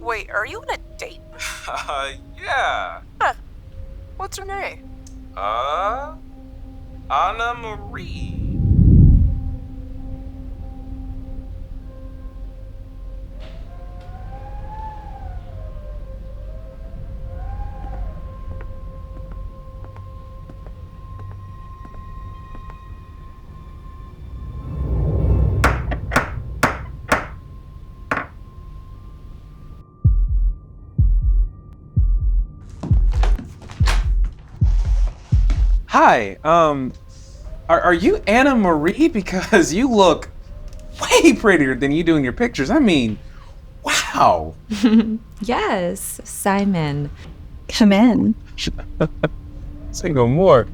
Wait, are you on a date? Yeah. Huh. What's her name? Anna Marie. Hi, are you Anna Marie? Because you look way prettier than you do in your pictures. I mean, wow. Yes, Simon. Come in. Say no more.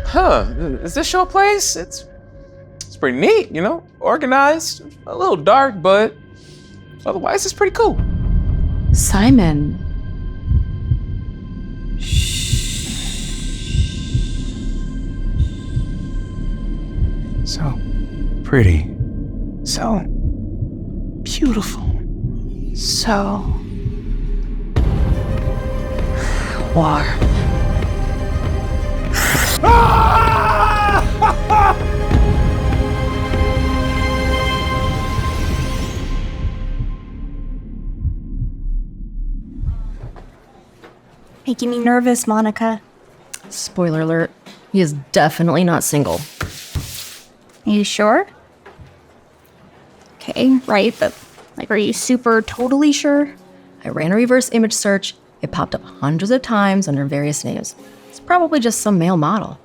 Huh, is this your place? It's pretty neat, you know? Organized, a little dark, but otherwise it's pretty cool. Simon. So pretty. So beautiful. So warm. Making me nervous, Monica. Spoiler alert, he is definitely not single. Are you sure? Okay, right, but are you super totally sure? I ran a reverse image search. It popped up hundreds of times under various names. It's probably just some male model.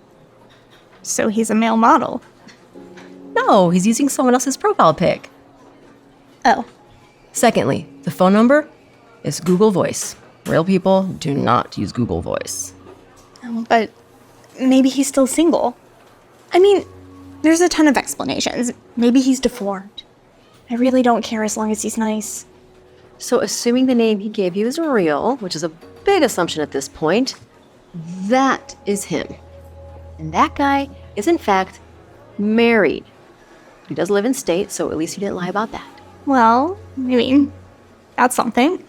So he's a male model. No, he's using someone else's profile pic. Oh. Secondly, the phone number is Google Voice. Real people do not use Google Voice. But maybe he's still single. I mean, there's a ton of explanations. Maybe he's deformed. I really don't care as long as he's nice. So assuming the name he gave you is real, which is a big assumption at this point, that is him. And that guy is in fact married. He does live in state, so at least he didn't lie about that. Well, I mean, that's something.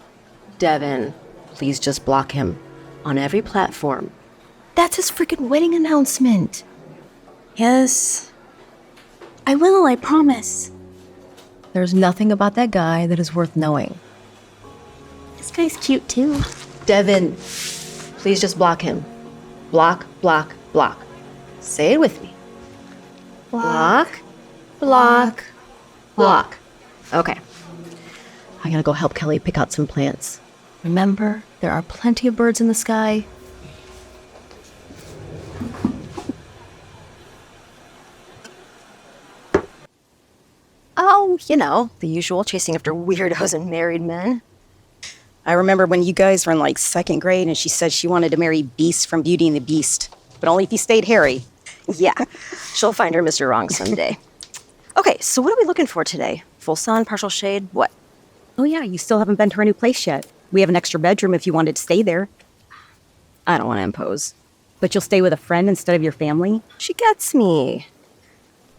Devin, please just block him on every platform. That's his freaking wedding announcement. Yes. I will, I promise. There's nothing about that guy that is worth knowing. This guy's cute too. Devin, please just block him. Block, block, block. Say it with me. Block, block, block. Okay. I gotta go help Kelly pick out some plants. Remember, there are plenty of birds in the sky. Oh, you know, the usual, chasing after weirdos and married men. I remember when you guys were in second grade and she said she wanted to marry Beast from Beauty and the Beast, but only if he stayed hairy. Yeah, she'll find her Mr. Wrong someday. Okay, so what are we looking for today? Full sun, partial shade, what? Oh yeah, you still haven't been to her new place yet. We have an extra bedroom if you wanted to stay there. I don't want to impose. But you'll stay with a friend instead of your family? She gets me.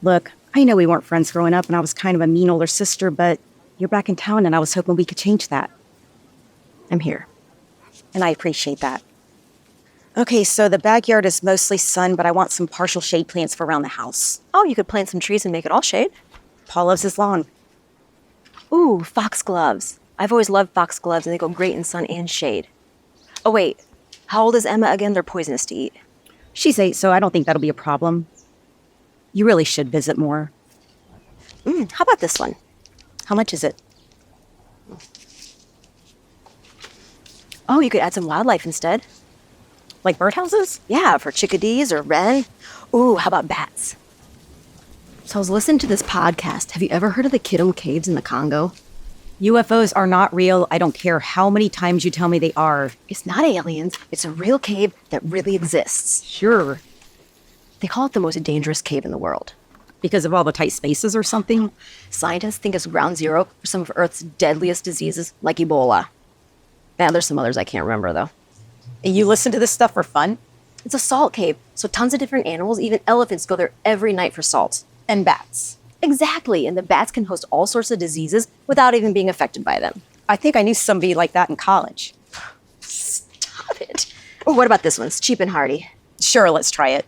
Look, I know we weren't friends growing up and I was kind of a mean older sister, but you're back in town and I was hoping we could change that. I'm here. And I appreciate that. Okay, so the backyard is mostly sun, but I want some partial shade plants for around the house. Oh, you could plant some trees and make it all shade. Paul loves his lawn. Ooh, foxgloves. I've always loved foxgloves and they go great in sun and shade. Oh wait, how old is Emma again? They're poisonous to eat. She's 8, so I don't think that'll be a problem. You really should visit more. How about this one? How much is it? Oh, you could add some wildlife instead. Like birdhouses? Yeah, for chickadees or wren. Ooh, how about bats? So I was listening to this podcast. Have you ever heard of the Kidum Caves in the Congo? UFOs are not real. I don't care how many times you tell me they are. It's not aliens. It's a real cave that really exists. Sure. They call it the most dangerous cave in the world. Because of all the tight spaces or something? Scientists think it's ground zero for some of Earth's deadliest diseases, like Ebola. And there's some others I can't remember, though. You listen to this stuff for fun? It's a salt cave, so tons of different animals, even elephants, go there every night for salt. And bats. Exactly, and the bats can host all sorts of diseases without even being affected by them. I think I knew somebody like that in college. Stop it. Or what about this one? It's cheap and hearty. Sure, let's try it.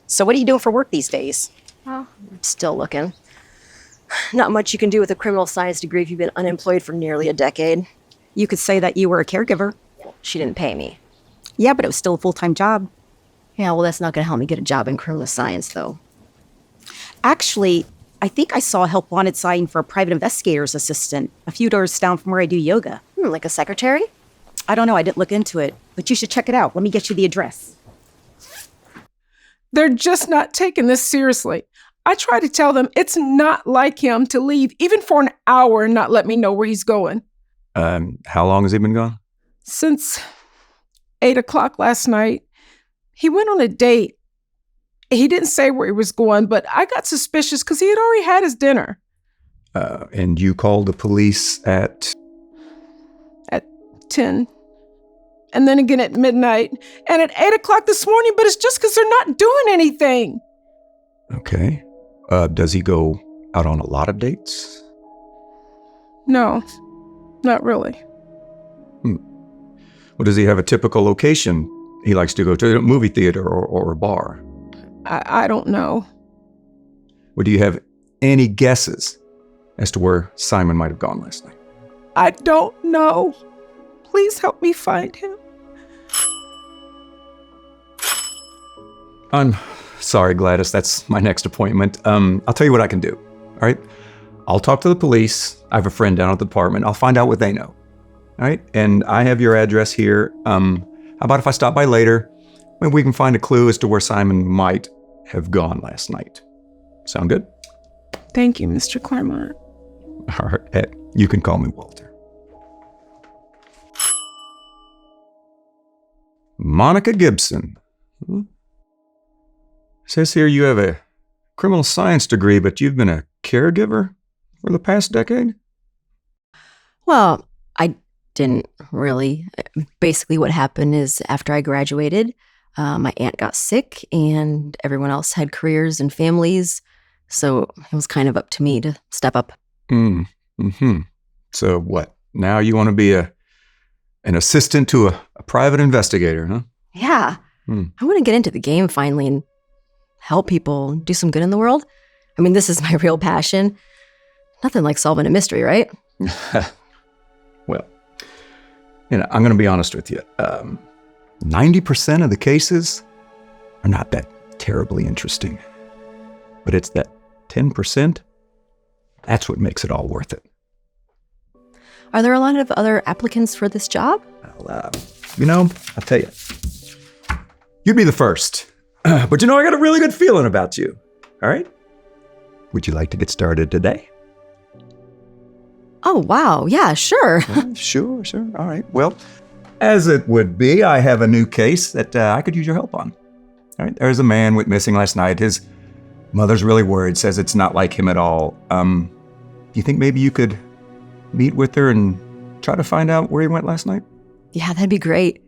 So what are you doing for work these days? Well, I'm still looking. Not much you can do with a criminal science degree if you've been unemployed for nearly a decade. You could say that you were a caregiver. She didn't pay me. Yeah, but it was still a full-time job. Yeah, well, that's not going to help me get a job in criminal science, though. Actually, I think I saw a help wanted sign for a private investigator's assistant a few doors down from where I do yoga. Like a secretary? I don't know, I didn't look into it, but you should check it out. Let me get you the address. They're just not taking this seriously. I try to tell them it's not like him to leave even for an hour and not let me know where he's going. How long has he been gone? Since 8 o'clock last night, he went on a date. He didn't say where he was going, but I got suspicious because he had already had his dinner. And you called the police at 10. And then again at midnight. And at 8 o'clock this morning, but it's just because they're not doing anything. Okay. Does he go out on a lot of dates? No, not really. Well, does he have a typical location he likes to go to, a movie theater or a bar? I don't know. Or do you have any guesses as to where Simon might have gone last night? I don't know. Please help me find him. I'm sorry, Gladys. That's my next appointment. I'll tell you what I can do. All right? I'll talk to the police. I have a friend down at the department. I'll find out what they know. All right? And I have your address here. How about if I stop by later? Maybe we can find a clue as to where Simon might have gone last night. Sound good? Thank you, Mr. Claremont. All right. You can call me Walter. Monica Gibson. Says here you have a criminal science degree, but you've been a caregiver for the past decade? Well, I didn't really. Basically, what happened is after I graduated, my aunt got sick and everyone else had careers and families. So it was kind of up to me to step up. So what? Now you want to be an assistant to a private investigator, huh? Yeah. I want to get into the game finally and help people do some good in the world. I mean, this is my real passion. Nothing like solving a mystery, right? Well, I'm going to be honest with you. 90% of the cases are not that terribly interesting. But it's that 10%, that's what makes it all worth it. Are there a lot of other applicants for this job? Well, I'll tell you. You'd be the first. But I got a really good feeling about you. All right? Would you like to get started today? Oh, wow. Yeah, sure. Sure. All right. Well, as it would be, I have a new case that I could use your help on. All right. There's a man went missing last night. His mother's really worried, says it's not like him at all. Do you think maybe you could meet with her and try to find out where he went last night? Yeah, that'd be great.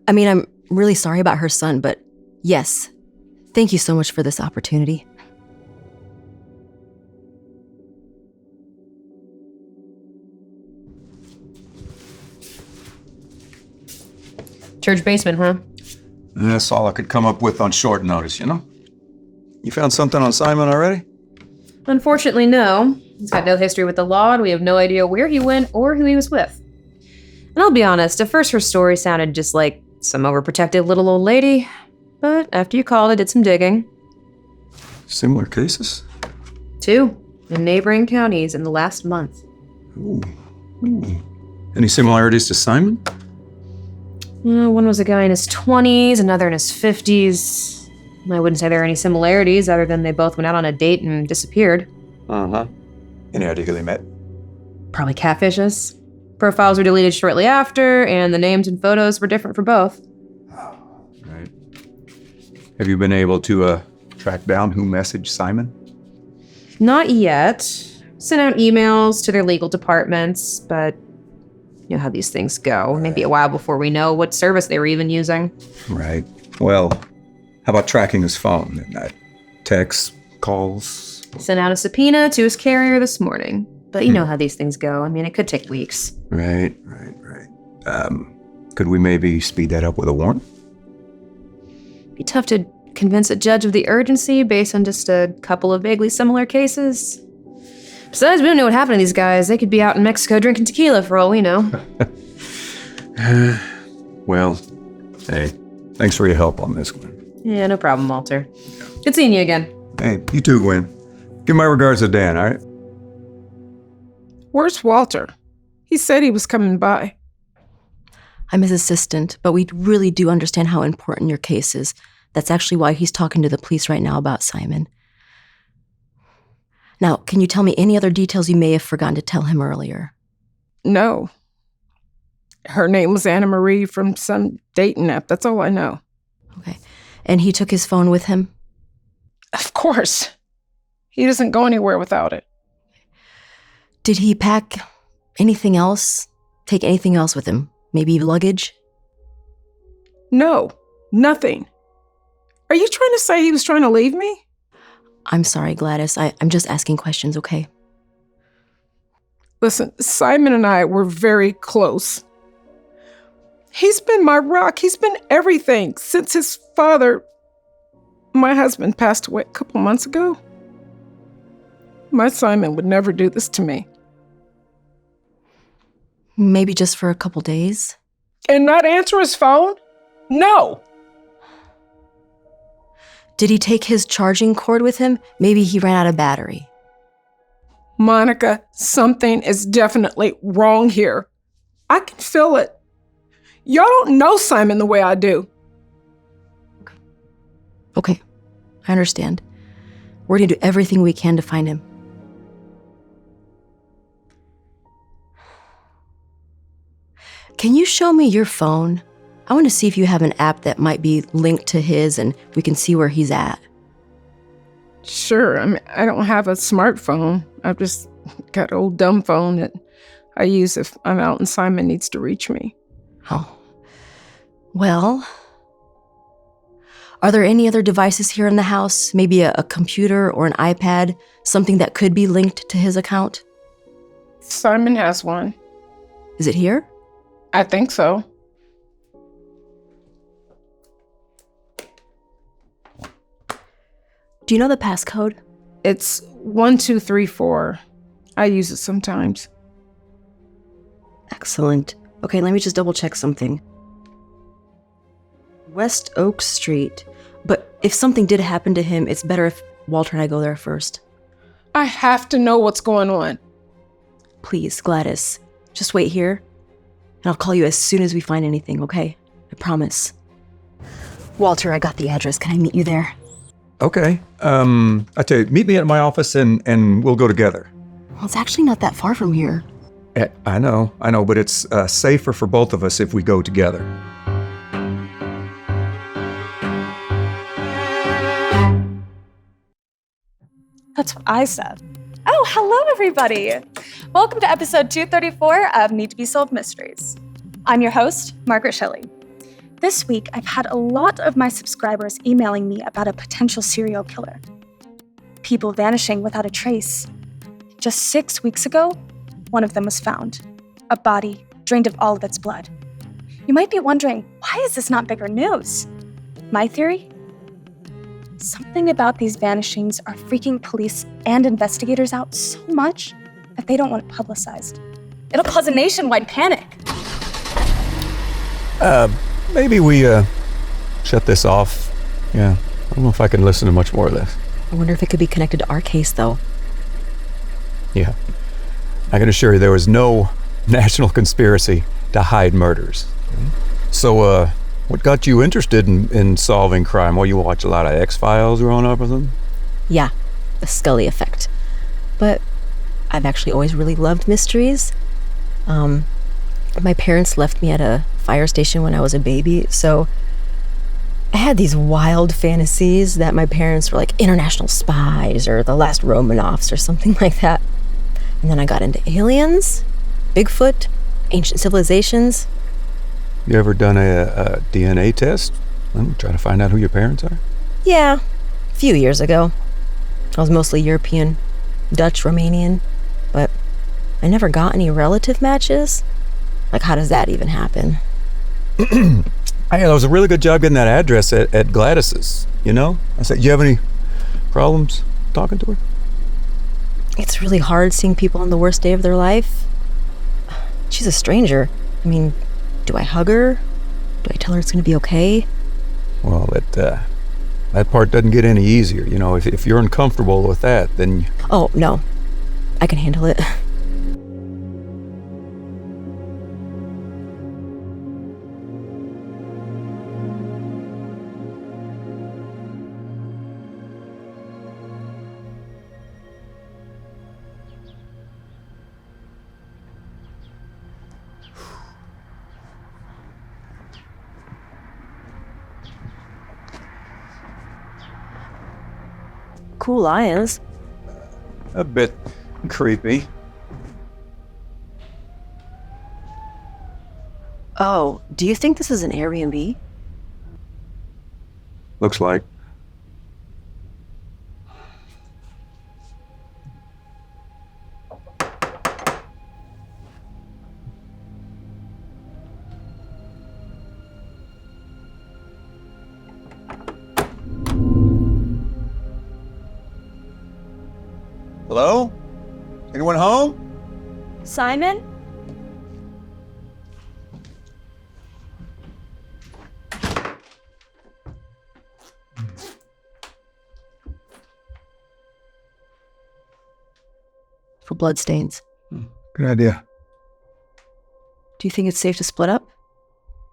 I mean, I'm really sorry about her son, but yes, thank you so much for this opportunity. Church basement, huh? That's all I could come up with on short notice, You found something on Simon already? Unfortunately, no. He's got no history with the law, and we have no idea where he went or who he was with. And I'll be honest, at first her story sounded just like some overprotective little old lady, but after you called, I did some digging. Similar cases? 2 in neighboring counties in the last month. Ooh. Any similarities to Simon? One was a guy in his 20s, another in his 50s. I wouldn't say there are any similarities other than they both went out on a date and disappeared. Uh-huh. Any idea who they met? Probably catfishes. Profiles were deleted shortly after, and the names and photos were different for both. Right. Have you been able to track down who messaged Simon? Not yet. Sent out emails to their legal departments, but You know how these things go. Maybe a while before we know what service they were even using. Right. Well, how about tracking his phone? Texts, calls? Sent out a subpoena to his carrier this morning. But you know how these things go. I mean, it could take weeks. Right. Could we maybe speed that up with a warrant? Be tough to convince a judge of the urgency based on just a couple of vaguely similar cases. Besides, we don't know what happened to these guys. They could be out in Mexico drinking tequila for all we know. Well, hey, thanks for your help on this one. Yeah, no problem, Walter. Good seeing you again. Hey, you too, Gwen. Give my regards to Dan, all right? Where's Walter? He said he was coming by. I'm his assistant, but we really do understand how important your case is. That's actually why he's talking to the police right now about Simon. Now, can you tell me any other details you may have forgotten to tell him earlier? No. Her name was Anna Marie from some dating app. That's all I know. Okay. And he took his phone with him? Of course. He doesn't go anywhere without it. Did he pack anything else? Take anything else with him? Maybe luggage? No, nothing. Are you trying to say he was trying to leave me? I'm sorry, Gladys. I'm just asking questions, okay? Listen, Simon and I were very close. He's been my rock. He's been everything since his father, my husband, passed away a couple months ago. My Simon would never do this to me. Maybe just for a couple days? And not answer his phone? No! Did he take his charging cord with him? Maybe he ran out of battery. Monica, something is definitely wrong here. I can feel it. Y'all don't know Simon the way I do. Okay, I understand. We're gonna do everything we can to find him. Can you show me your phone? I want to see if you have an app that might be linked to his and we can see where he's at. Sure, I don't have a smartphone. I've just got an old dumb phone that I use if I'm out and Simon needs to reach me. Oh. Well, are there any other devices here in the house? Maybe a computer or an iPad? Something that could be linked to his account? Simon has one. Is it here? I think so. Do you know the passcode? It's 1234. I use it sometimes. Excellent. Okay, let me just double check something. West Oak Street. But if something did happen to him, it's better if Walter and I go there first. I have to know what's going on. Please, Gladys, just wait here, and I'll call you as soon as we find anything, okay? I promise. Walter, I got the address. Can I meet you there? Okay. I tell you, meet me at my office and we'll go together. Well, it's actually not that far from here. I know, but it's safer for both of us if we go together. That's what I said. Oh, hello, everybody. Welcome to episode 234 of Need to Be Solved Mysteries. I'm your host, Margaret Shelley. This week, I've had a lot of my subscribers emailing me about a potential serial killer. People vanishing without a trace. Just 6 weeks ago, one of them was found. A body drained of all of its blood. You might be wondering, why is this not bigger news? My theory? Something about these vanishings are freaking police and investigators out so much that they don't want it publicized. It'll cause a nationwide panic. Maybe we shut this off. Yeah, I don't know if I can listen to much more of this. I wonder if it could be connected to our case, though. Yeah. I can assure you there was no national conspiracy to hide murders. So, what got you interested in solving crime? Well, you watch a lot of X-Files growing up or something? Yeah, the Scully effect. But I've actually always really loved mysteries. My parents left me at a fire station when I was a baby, so I had these wild fantasies that my parents were like international spies or the last Romanovs or something like that. And then I got into aliens, Bigfoot, Ancient civilizations? You ever done a DNA test? Try to find out who your parents are? Yeah, a few years ago. I was mostly European, Dutch, Romanian, but I never got any relative matches. Like, how does that even happen? That was a really good job getting that address at Gladys's, you know? I said, you have any problems talking to her? It's really hard seeing people on the worst day of their life. She's a stranger. I mean, do I hug her? Do I tell her it's gonna be okay? Well, that part doesn't get any easier. You know, if you're uncomfortable with that, then... Oh, no. I can handle it. Cool lions. A bit creepy. Oh, do you think this is an Airbnb? Looks like. Hello? Anyone home? Simon? For bloodstains. Good idea. Do you think it's safe to split up?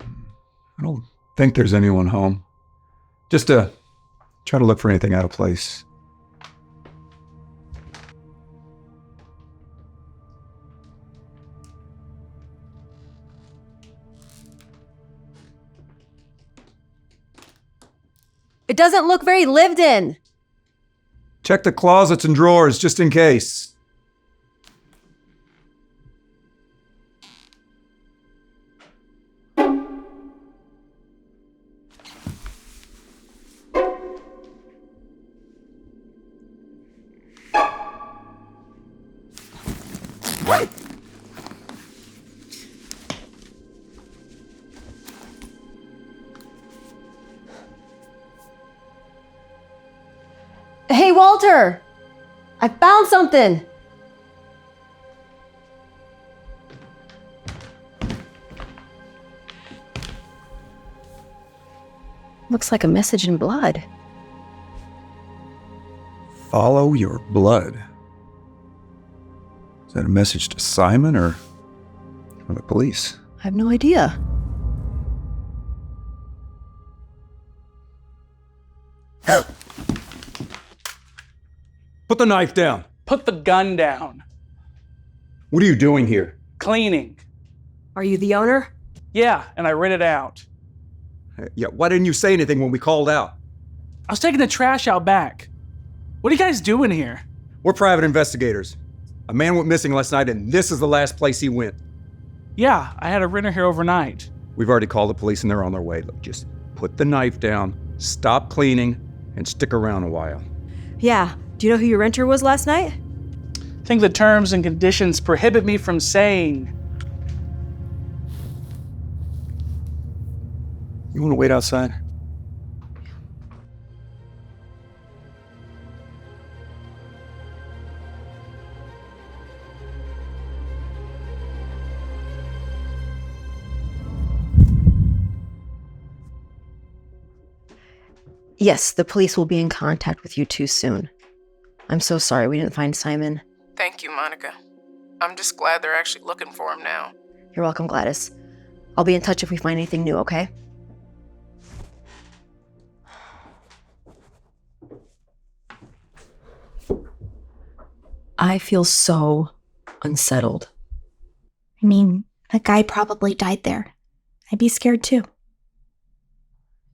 I don't think there's anyone home. Just try to look for anything out of place. It doesn't look very lived in. Check the closets and drawers just in case. Hey, Walter! I found something! Looks like a message in blood. Follow your blood. Is that a message to Simon or the police? I have no idea. Put the knife down. Put the gun down. What are you doing here? Cleaning. Are you the owner? Yeah, and I rented out. Yeah, why didn't you say anything when we called out? I was taking the trash out back. What are you guys doing here? We're private investigators. A man went missing last night, and this is the last place he went. Yeah, I had a renter here overnight. We've already called the police, and they're on their way. Look, just put the knife down, stop cleaning, and stick around a while. Yeah. Do you know who your renter was last night? I think the terms and conditions prohibit me from saying. You want to wait outside? Yes, the police will be in contact with you too soon. I'm so sorry we didn't find Simon. Thank you, Monica. I'm just glad they're actually looking for him now. You're welcome, Gladys. I'll be in touch if we find anything new, okay? I feel so unsettled. I mean, that guy probably died there. I'd be scared too.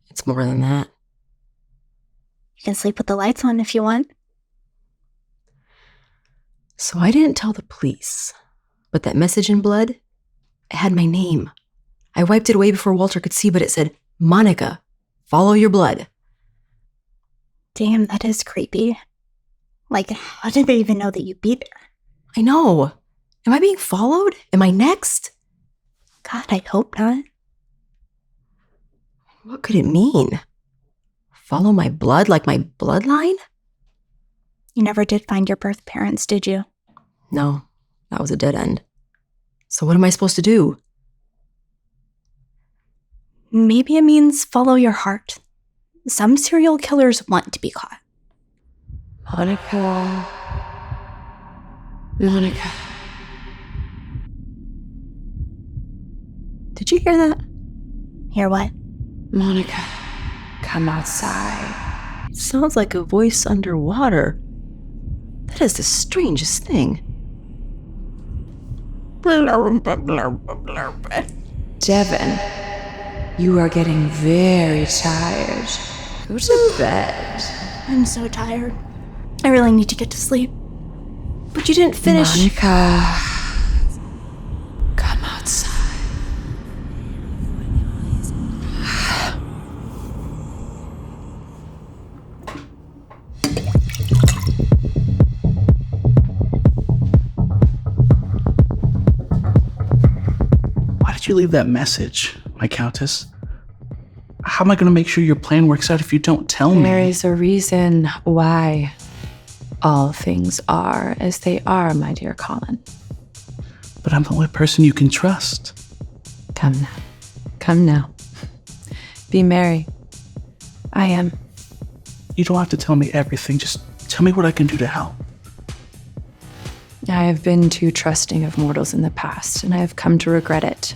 It's more than that. You can sleep with the lights on if you want. So I didn't tell the police, but that message in blood, It had my name. I wiped it away before Walter could see, but it said, Monica, follow your blood. Damn, that is creepy. Like, how did they even know that you'd be there? I know. Am I being followed? Am I next? God, I hope not. What could it mean? Follow my blood like my bloodline? You never did find your birth parents, did you? No, that was a dead end. So what am I supposed to do? Maybe it means follow your heart. Some serial killers want to be caught. Monica. Monica. Did you hear that? Hear what? Monica, come outside. It sounds like a voice underwater. That is the strangest thing. Devin, you are getting very tired. Go to bed. I'm so tired. I really need to get to sleep. But you didn't finish. Monica, come outside. Why did you leave that message, my countess? How am I going to make sure your plan works out if you don't tell me? There is a reason why all things are as they are, my dear Colin. But I'm the only person you can trust. Come now. Come now. Be merry. I am. You don't have to tell me everything. Just tell me what I can do to help. I have been too trusting of mortals in the past, and I have come to regret it.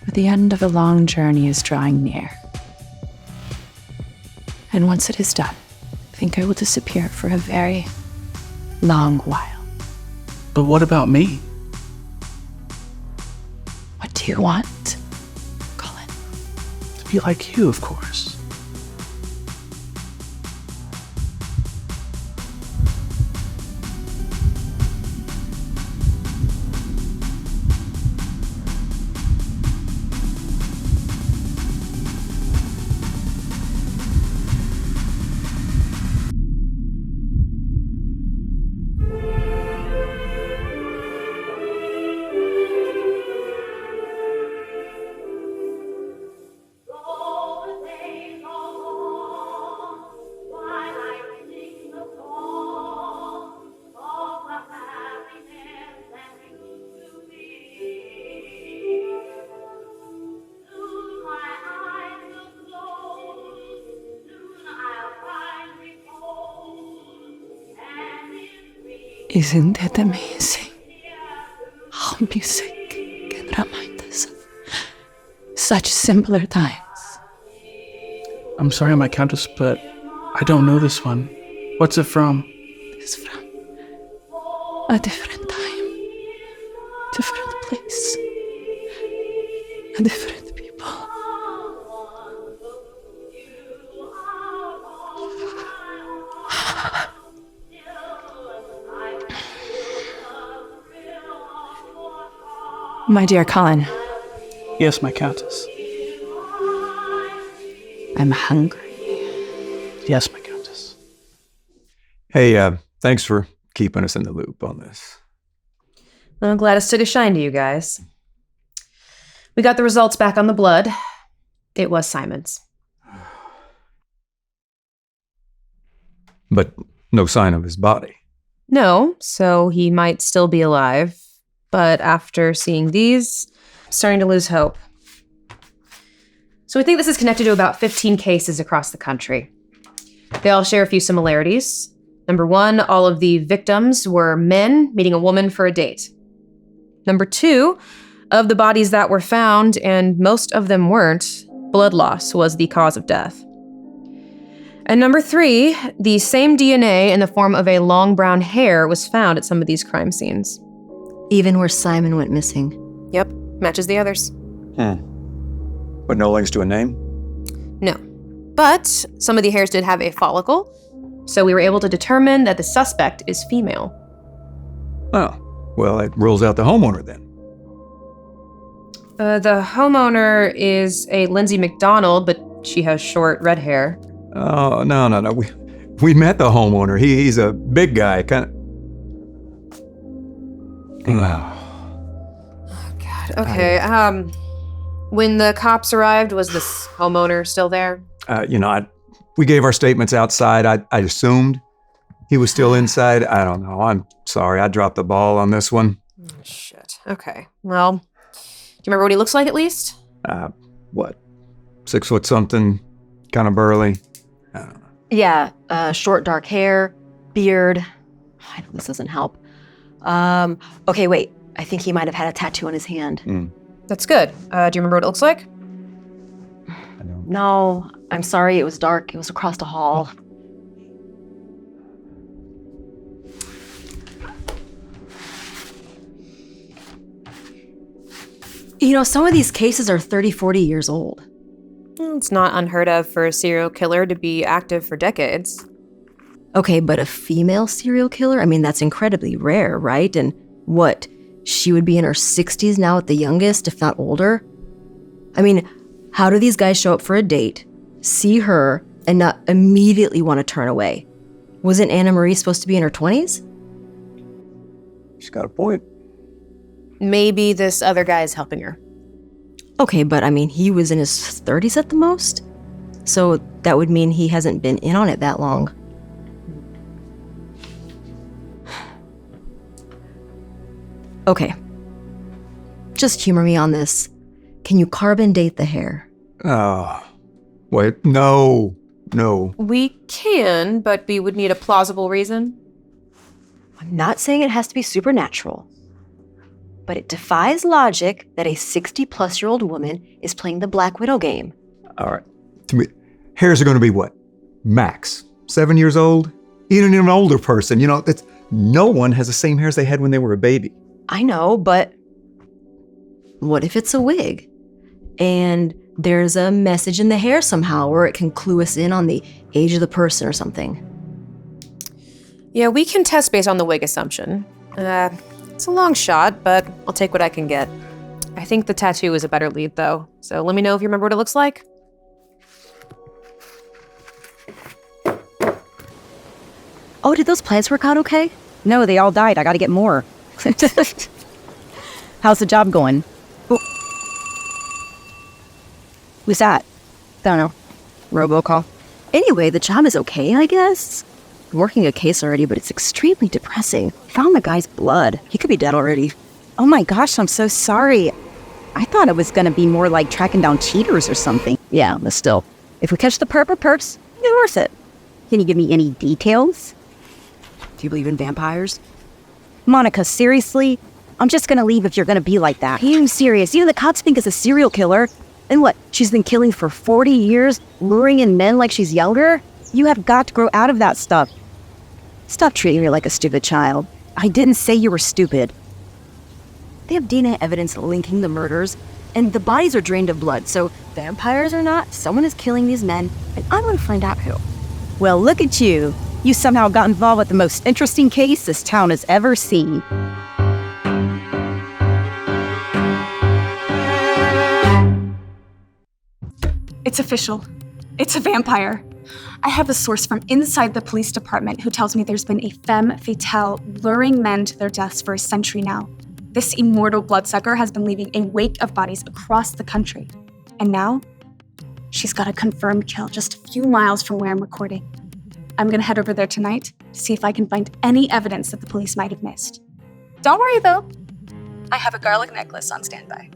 But the end of a long journey is drawing near. And once it is done, I think I will disappear for a very long while. But what about me? What do you want, Colin? To be like you, of course. Isn't it amazing how music can remind us of such simpler times? I'm sorry, my countess, but I don't know this one. What's it from? It's from a different time, different place, a different people. My dear Colin. Yes, my countess. I'm hungry. Yes, my countess. Hey, thanks for keeping us in the loop on this. I'm glad it took a shine to you guys. We got the results back on the blood. It was Simon's. But no sign of his body. No, so he might still be alive. But after seeing these, I'm starting to lose hope. So we think this is connected to about 15 cases across the country. They all share a few similarities. Number one, all of the victims were men meeting a woman for a date. Number two, of the bodies that were found, and most of them weren't, blood loss was the cause of death. And number three, the same DNA in the form of a long brown hair was found at some of these crime scenes. Even where Simon went missing. Yep, matches the others. But no links to a name? No. But some of the hairs did have a follicle, so we were able to determine that the suspect is female. Oh, well, that rules out the homeowner then. The homeowner is a Lindsay McDonald, but she has short red hair. Oh, no. We met the homeowner. He's a big guy, kind of. God. Okay. When the cops arrived, was this homeowner still there? We gave our statements outside. I assumed he was still inside. I don't know. I'm sorry. I dropped the ball on this one. Oh, shit. Okay. Well, do you remember what he looks like at least? What? 6 foot something, kind of burly. I don't know. Yeah, short dark hair, beard. I know this doesn't help. Okay, wait. I think he might have had a tattoo on his hand. That's good. Do you remember what it looks like? No, I'm sorry. It was dark. It was across the hall. You know, some of these cases are 30, 40 years old. It's not unheard of for a serial killer to be active for decades. Okay, but a female serial killer? I mean, that's incredibly rare, right? And what? She would be in her 60s now at the youngest, if not older? I mean, how do these guys show up for a date, see her, and not immediately want to turn away? Wasn't Anna Marie supposed to be in her 20s? She's got a point. Maybe this other guy is helping her. Okay, but I mean, he was in his 30s at the most? So that would mean he hasn't been in on it that long. Okay. Just humor me on this. Can you carbon date the hair? Oh, wait, no. We can, but we would need a plausible reason. I'm not saying it has to be supernatural, but it defies logic that a 60-plus-year-old woman is playing the Black Widow game. All right. To me, hairs are going to be what? Max 7 years old? Even an older person. You know, no one has the same hairs they had when they were a baby. I know, but what if it's a wig? And there's a message in the hair somehow, or it can clue us in on the age of the person or something. Yeah, we can test based on the wig assumption. It's a long shot, but I'll take what I can get. I think the tattoo is a better lead, though. So let me know if you remember what it looks like. Oh, did those plants work out okay? No, they all died. I gotta get more. How's the job going? Who's that? Don't know. Robocall. Anyway, the job is okay, I guess. I'm working a case already, but it's extremely depressing. I found the guy's blood. He could be dead already. Oh my gosh, I'm so sorry. I thought it was gonna be more like tracking down cheaters or something. Yeah, but still. If we catch the perp or perps, it's worth it. Can you give me any details? Do you believe in vampires? Monica, seriously? I'm just gonna leave if you're gonna be like that. I'm serious. You know, the cops think it's a serial killer. And what, she's been killing for 40 years, luring in men like she's younger? You have got to grow out of that stuff. Stop treating her like a stupid child. I didn't say you were stupid. They have DNA evidence linking the murders, and the bodies are drained of blood, so vampires or not, someone is killing these men, and I'm gonna find out who. Well, look at you. You somehow got involved with the most interesting case this town has ever seen. It's official. It's a vampire. I have a source from inside the police department who tells me there's been a femme fatale luring men to their deaths for a century now. This immortal bloodsucker has been leaving a wake of bodies across the country. And now, she's got a confirmed kill just a few miles from where I'm recording. I'm gonna head over there tonight to see if I can find any evidence that the police might have missed. Don't worry though. I have a garlic necklace on standby.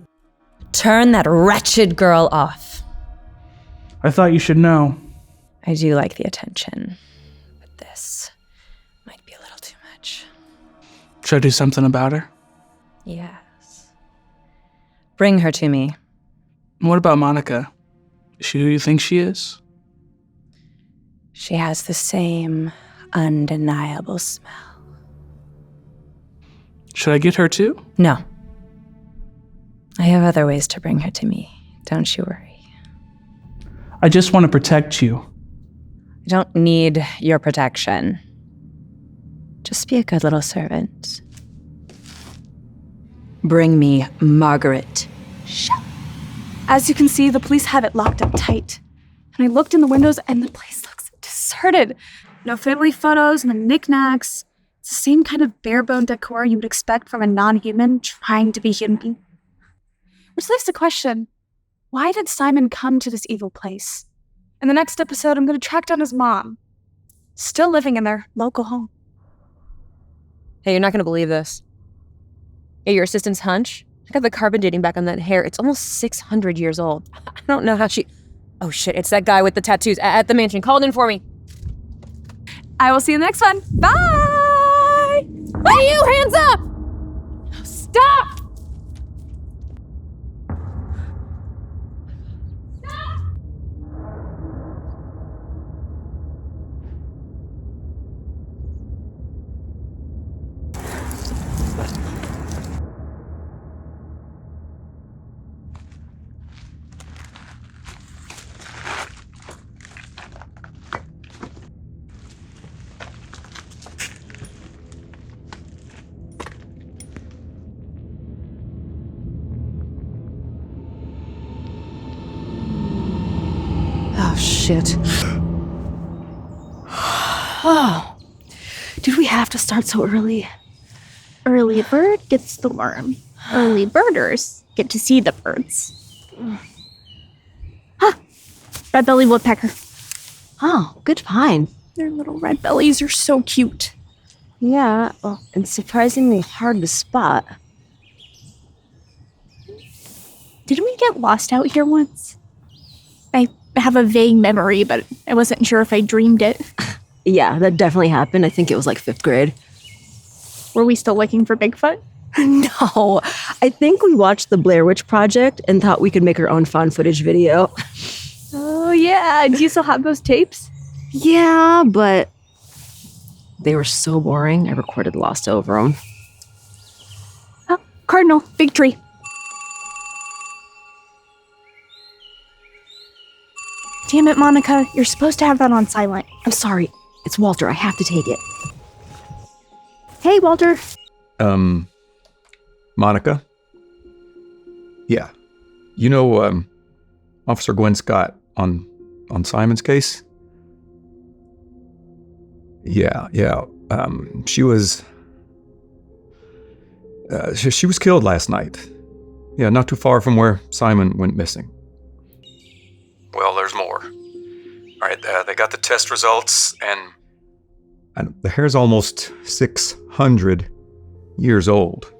Turn that wretched girl off. I thought you should know. I do like the attention, but this might be a little too much. Should I do something about her? Yes. Bring her to me. What about Monica? Is she who you think she is? She has the same undeniable smell. Should I get her too? No. I have other ways to bring her to me. Don't you worry. I just want to protect you. I don't need your protection. Just be a good little servant. Bring me Margaret Shelley. As you can see, the police have it locked up tight. And I looked in the windows and the place looks deserted. No family photos, no knickknacks. It's the same kind of bare-bone decor you would expect from a non-human trying to be human. Which leaves the question, why did Simon come to this evil place? In the next episode, I'm going to track down his mom, still living in their local home. Hey, you're not going to believe this. Yeah, your assistant's hunch? Check out the carbon dating back on that hair. It's almost 600 years old. I don't know how she... Oh shit, it's that guy with the tattoos at the mansion. Call it in for me. I will see you in the next one. Bye! Hey, you! Hands up! Stop! Oh, shit. Oh. Did we have to start so early? Early bird gets the worm. Early birders get to see the birds. Red-bellied woodpecker. Oh, good find. Their little red bellies are so cute. Yeah, well, and surprisingly hard to spot. Didn't we get lost out here once? I have a vague memory, but I wasn't sure if I dreamed it. Yeah, that definitely happened. I think it was like 5th grade. Were we still looking for Bigfoot? No, I think we watched the Blair Witch Project and thought we could make our own found footage video. Oh, yeah. Do you still have those tapes? Yeah, but they were so boring, I recorded Lost over them. Oh, cardinal, big tree. Damn it, Monica. You're supposed to have that on silent. I'm sorry. It's Walter. I have to take it. Hey, Walter. Monica? Yeah. You know, Officer Gwen Scott on Simon's case? Yeah. She was... she was killed last night. Yeah, not too far from where Simon went missing. Well, there's more. All right, they got the test results, and the hair's almost 600 years old.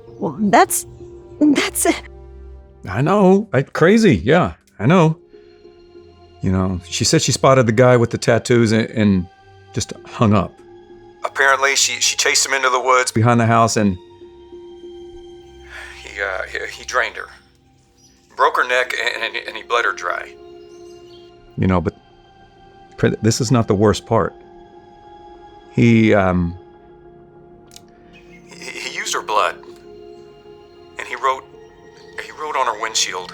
Well, that's it. I know. Crazy. Yeah, I know. You know, she said she spotted the guy with the tattoos and just hung up. Apparently, she chased him into the woods behind the house, and he drained her. Broke her neck, and he bled her dry. You know, but this is not the worst part. He used her blood, and he wrote on her windshield,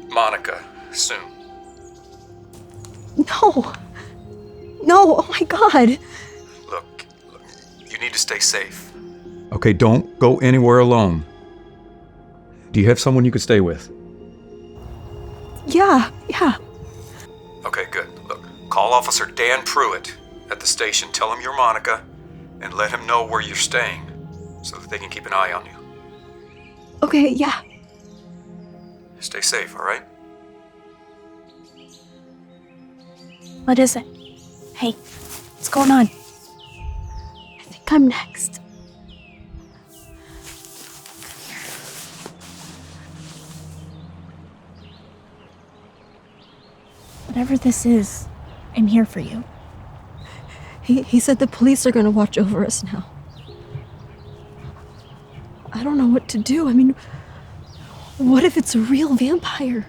Monica, soon. No, oh my God. Look, you need to stay safe. Okay, don't go anywhere alone. Do you have someone you could stay with? Yeah. Okay, good. Look, call Officer Dan Pruitt at the station. Tell him you're Monica, and let him know where you're staying, so that they can keep an eye on you. Okay, yeah. Stay safe, all right? What is it? Hey, what's going on? I think I'm next. Whatever this is, I'm here for you. He said the police are gonna watch over us now. I don't know what to do. I mean, what if it's a real vampire?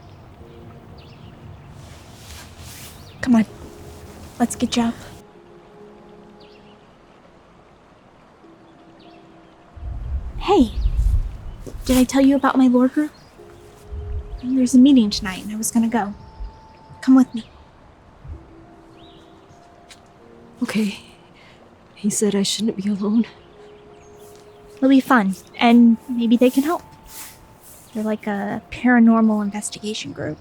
Come on, let's get you up. Hey, did I tell you about my lore group? There's a meeting tonight and I was gonna go. Come with me. Okay. He said I shouldn't be alone. It'll be fun, and maybe they can help. They're like a paranormal investigation group.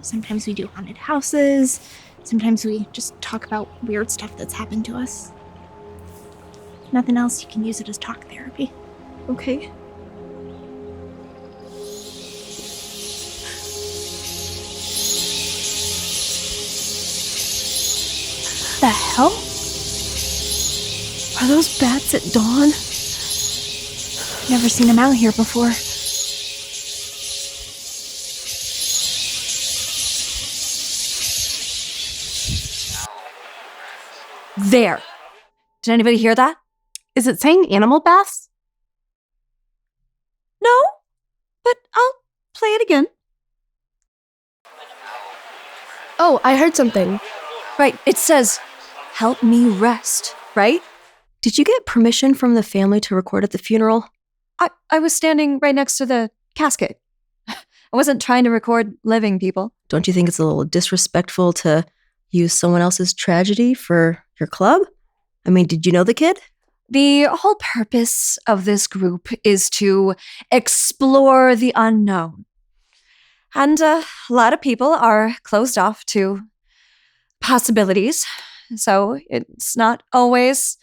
Sometimes we do haunted houses. Sometimes we just talk about weird stuff that's happened to us. If nothing else, you can use it as talk therapy. Okay. The hell? Are those bats at dawn? Never seen them out here before. There. Did anybody hear that? Is it saying animal baths? No, but I'll play it again. Oh, I heard something. Right, it says, help me rest, right? Did you get permission from the family to record at the funeral? I was standing right next to the casket. I wasn't trying to record living people. Don't you think it's a little disrespectful to use someone else's tragedy for your club? I mean, did you know the kid? The whole purpose of this group is to explore the unknown. And a lot of people are closed off to possibilities, so it's not always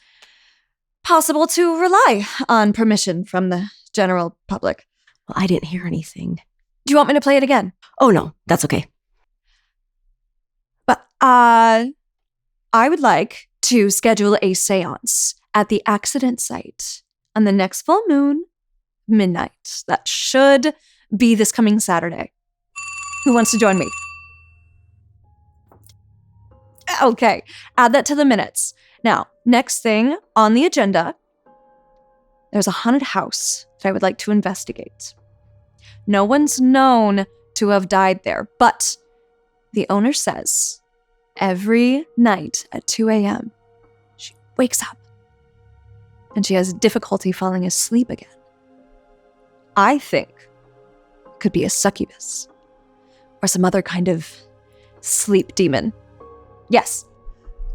possible to rely on permission from the general public. Well, I didn't hear anything. Do you want me to play it again? Oh, no, that's okay. But I would like to schedule a seance at the accident site on the next full moon, midnight. That should be this coming Saturday. Who wants to join me? Okay, add that to the minutes. Now, next thing on the agenda, there's a haunted house that I would like to investigate. No one's known to have died there, but the owner says every night at 2 a.m., she wakes up and she has difficulty falling asleep again. I think it could be a succubus or some other kind of sleep demon. Yes.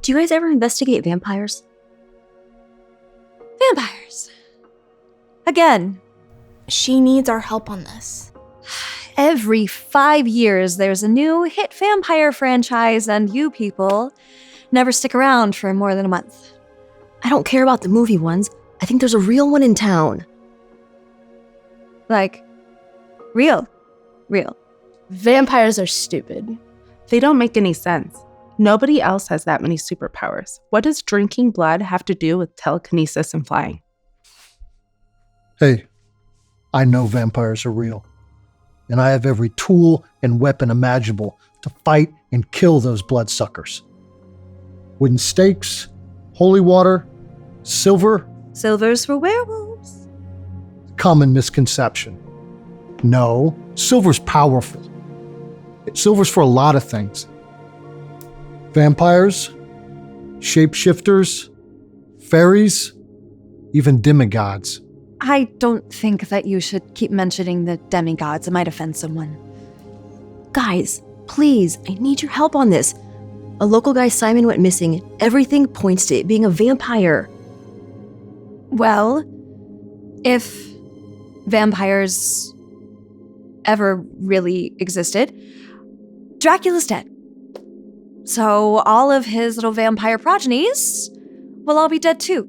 Do you guys ever investigate vampires? Vampires. Again. She needs our help on this. Every 5 years, there's a new hit vampire franchise, and you people never stick around for more than a month. I don't care about the movie ones. I think there's a real one in town. Like, real. Vampires are stupid. They don't make any sense. Nobody else has that many superpowers. What does drinking blood have to do with telekinesis and flying? Hey, I know vampires are real, and I have every tool and weapon imaginable to fight and kill those bloodsuckers. Wooden stakes, holy water, silver. Silver's for werewolves. Common misconception. No, silver's powerful. Silver's for a lot of things. Vampires, shapeshifters, fairies, even demigods. I don't think that you should keep mentioning the demigods. It might offend someone. Guys, please, I need your help on this. A local guy, Simon, went missing. Everything points to it being a vampire. Well, if vampires ever really existed, Dracula's dead. So all of his little vampire progenies will all be dead too.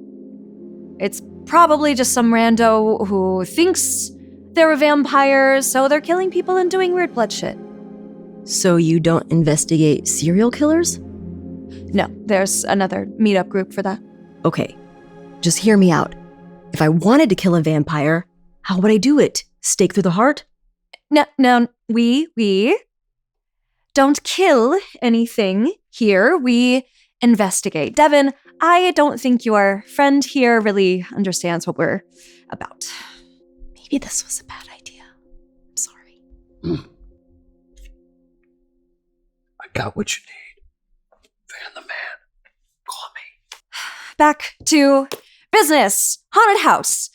It's probably just some rando who thinks they're a vampire, so they're killing people and doing weird blood shit. So you don't investigate serial killers? No, there's another meetup group for that. Okay, just hear me out. If I wanted to kill a vampire, how would I do it? Stake through the heart? No, we don't kill anything here. We investigate. Devin, I don't think your friend here really understands what we're about. Maybe this was a bad idea. I'm sorry. I got what you need. Van the man. Call me. Back to business. Haunted house.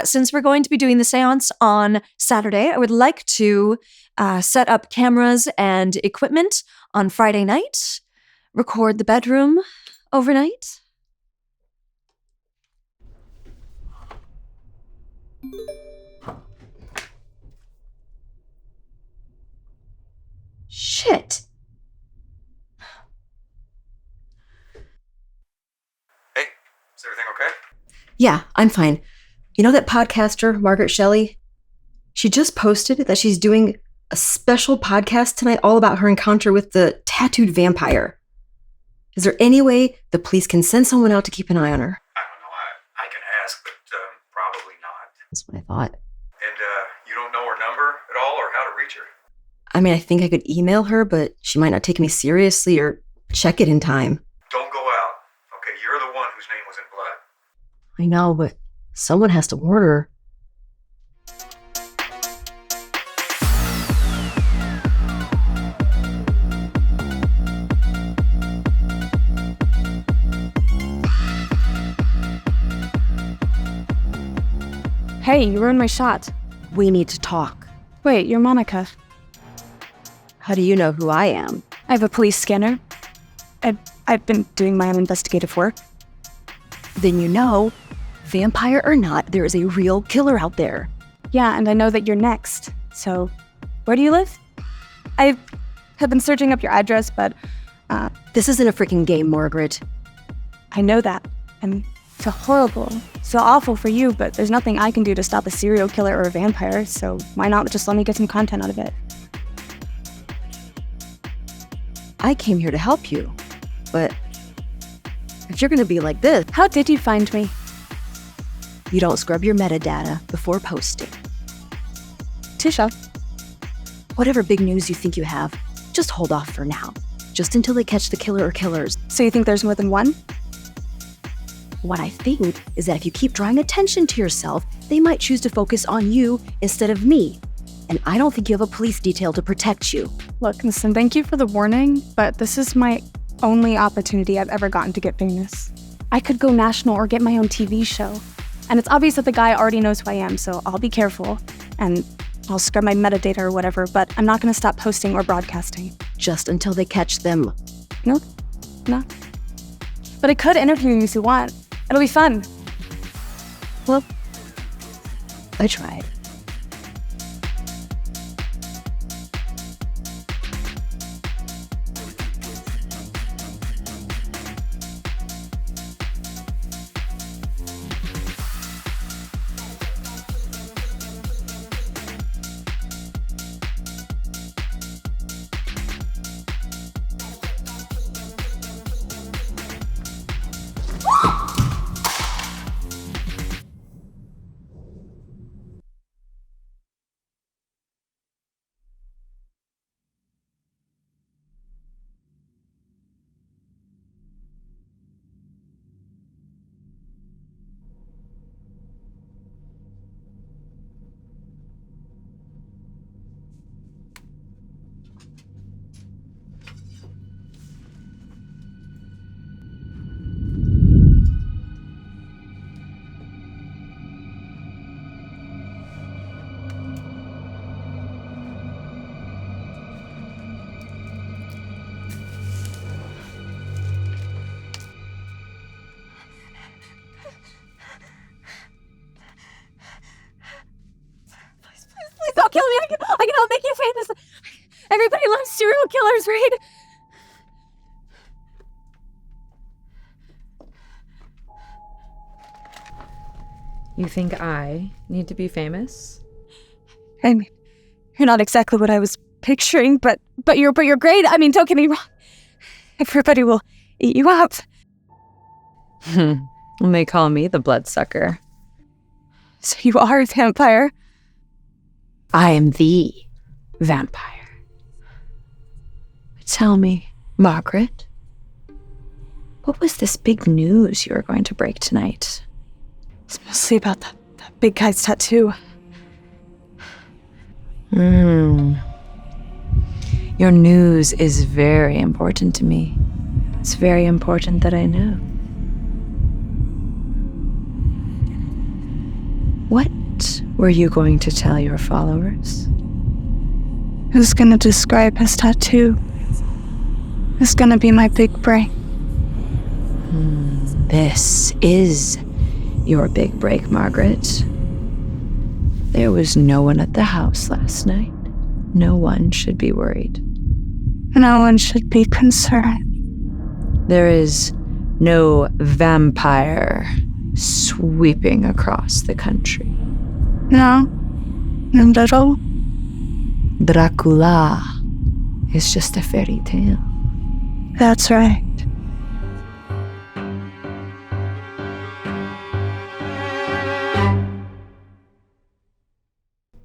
Since we're going to be doing the seance on Saturday, I would like to set up cameras and equipment on Friday night, record the bedroom overnight. Shit. Hey, is everything okay? Yeah, I'm fine. You know that podcaster, Margaret Shelley? She just posted that she's doing a special podcast tonight all about her encounter with the tattooed vampire. Is there any way the police can send someone out to keep an eye on her? I don't know. I can ask, but probably not. That's what I thought. And you don't know her number at all or how to reach her? I mean, I think I could email her, but she might not take me seriously or check it in time. Don't go out. Okay, you're the one whose name was in blood. I know, but someone has to warn her. Hey, you ruined my shot. We need to talk. Wait, you're Monica. How do you know who I am? I have a police scanner. I've been doing my own investigative work. Then you know, vampire or not, there is a real killer out there. Yeah, and I know that you're next. So, where do you live? I have been searching up your address, but... This isn't a freaking game, Margaret. I know that. And so horrible, so awful for you, but there's nothing I can do to stop a serial killer or a vampire, so why not just let me get some content out of it? I came here to help you, but if you're gonna be like this... How did you find me? You don't scrub your metadata before posting. Tisha. Whatever big news you think you have, just hold off for now. Just until they catch the killer or killers. So you think there's more than one? What I think is that if you keep drawing attention to yourself, they might choose to focus on you instead of me. And I don't think you have a police detail to protect you. Look, listen, thank you for the warning, but this is my only opportunity I've ever gotten to get famous. I could go national or get my own TV show. And it's obvious that the guy already knows who I am, so I'll be careful. And I'll scrub my metadata or whatever, but I'm not gonna stop posting or broadcasting. Just until they catch them. No. But I could interview you if you want. It'll be fun. Well, I tried. Don't kill me. I can help make you famous. Everybody loves serial killers, right? You think I need to be famous? I mean, you're not exactly what I was picturing, but you're great. I mean, don't get me wrong. Everybody will eat you up. They call me the bloodsucker. So you are a vampire? I am the vampire. Tell me, Margaret, what was this big news you were going to break tonight? It's mostly about that big guy's tattoo. Your news is very important to me. It's very important that I know. What were you going to tell your followers? Who's gonna describe his tattoo? It's gonna be my big break. This is your big break, Margaret. There was no one at the house last night. No one should be worried. No one should be concerned. There is no vampire sweeping across the country. No? And at all? Dracula is just a fairy tale. That's right.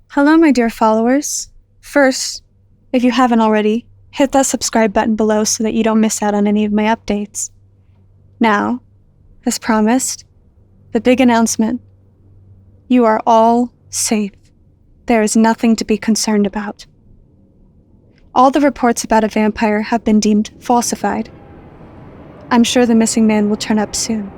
Hello, my dear followers. First, if you haven't already, hit that subscribe button below so that you don't miss out on any of my updates. Now, as promised, the big announcement. You are all safe. There is nothing to be concerned about. All the reports about a vampire have been deemed falsified. I'm sure the missing man will turn up soon.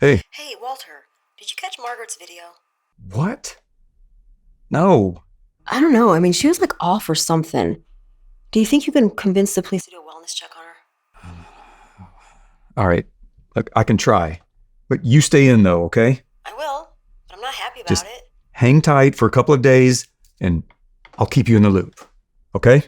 Hey. Hey, Walter, did you catch Margaret's video? What? No. I don't know. I mean, she was like off or something. Do you think you can convince the police to do a wellness check on her? All right. Look, I can try. But you stay in, though, okay? I will, but I'm not happy about Just it. hang tight for a couple of days, and I'll keep you in the loop. Okay?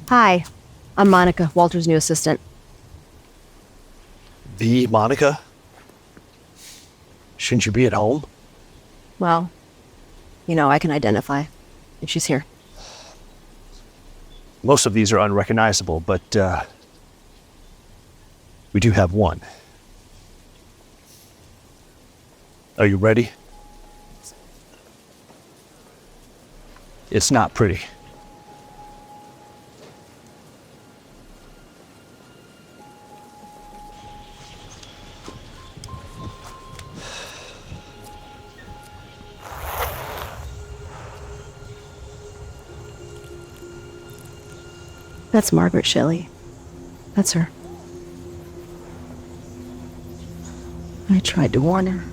Hi, I'm Monica, Walter's new assistant. The Monica? Shouldn't you be at home? Well, you know, I can identify if she's here. Most of these are unrecognizable, but we do have one. Are you ready? It's not pretty. That's Margaret Shelley. That's her. I tried to warn her.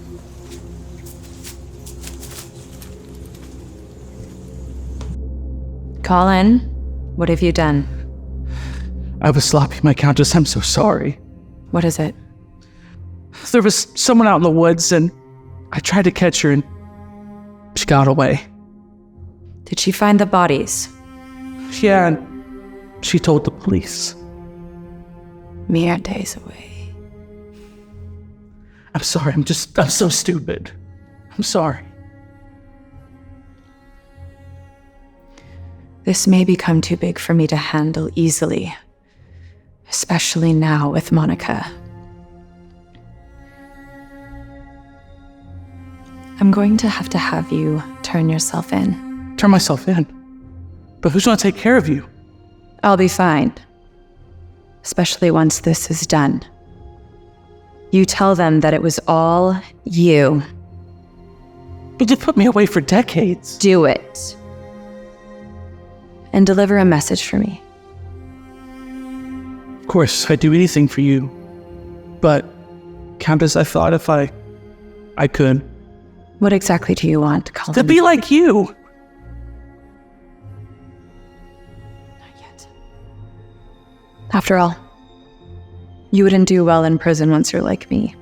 Colin, what have you done? I was sloppy, my Countess. I'm so sorry. What is it? There was someone out in the woods, and I tried to catch her, and she got away. Did she find the bodies? Yeah, and she told the police. Mere days away. I'm sorry, I'm so stupid. I'm sorry. This may become too big for me to handle easily, especially now with Monica. I'm going to have you turn yourself in. turn myself in. But who's going to take care of you? I'll be fine. Especially once this is done. You tell them that it was all you. But you put me away for decades. Do it. And deliver a message for me. Of course, I'd do anything for you. But, Countess, I thought if I could. What exactly do you want? Call To them? be like you. After all, you wouldn't do well in prison once you're like me.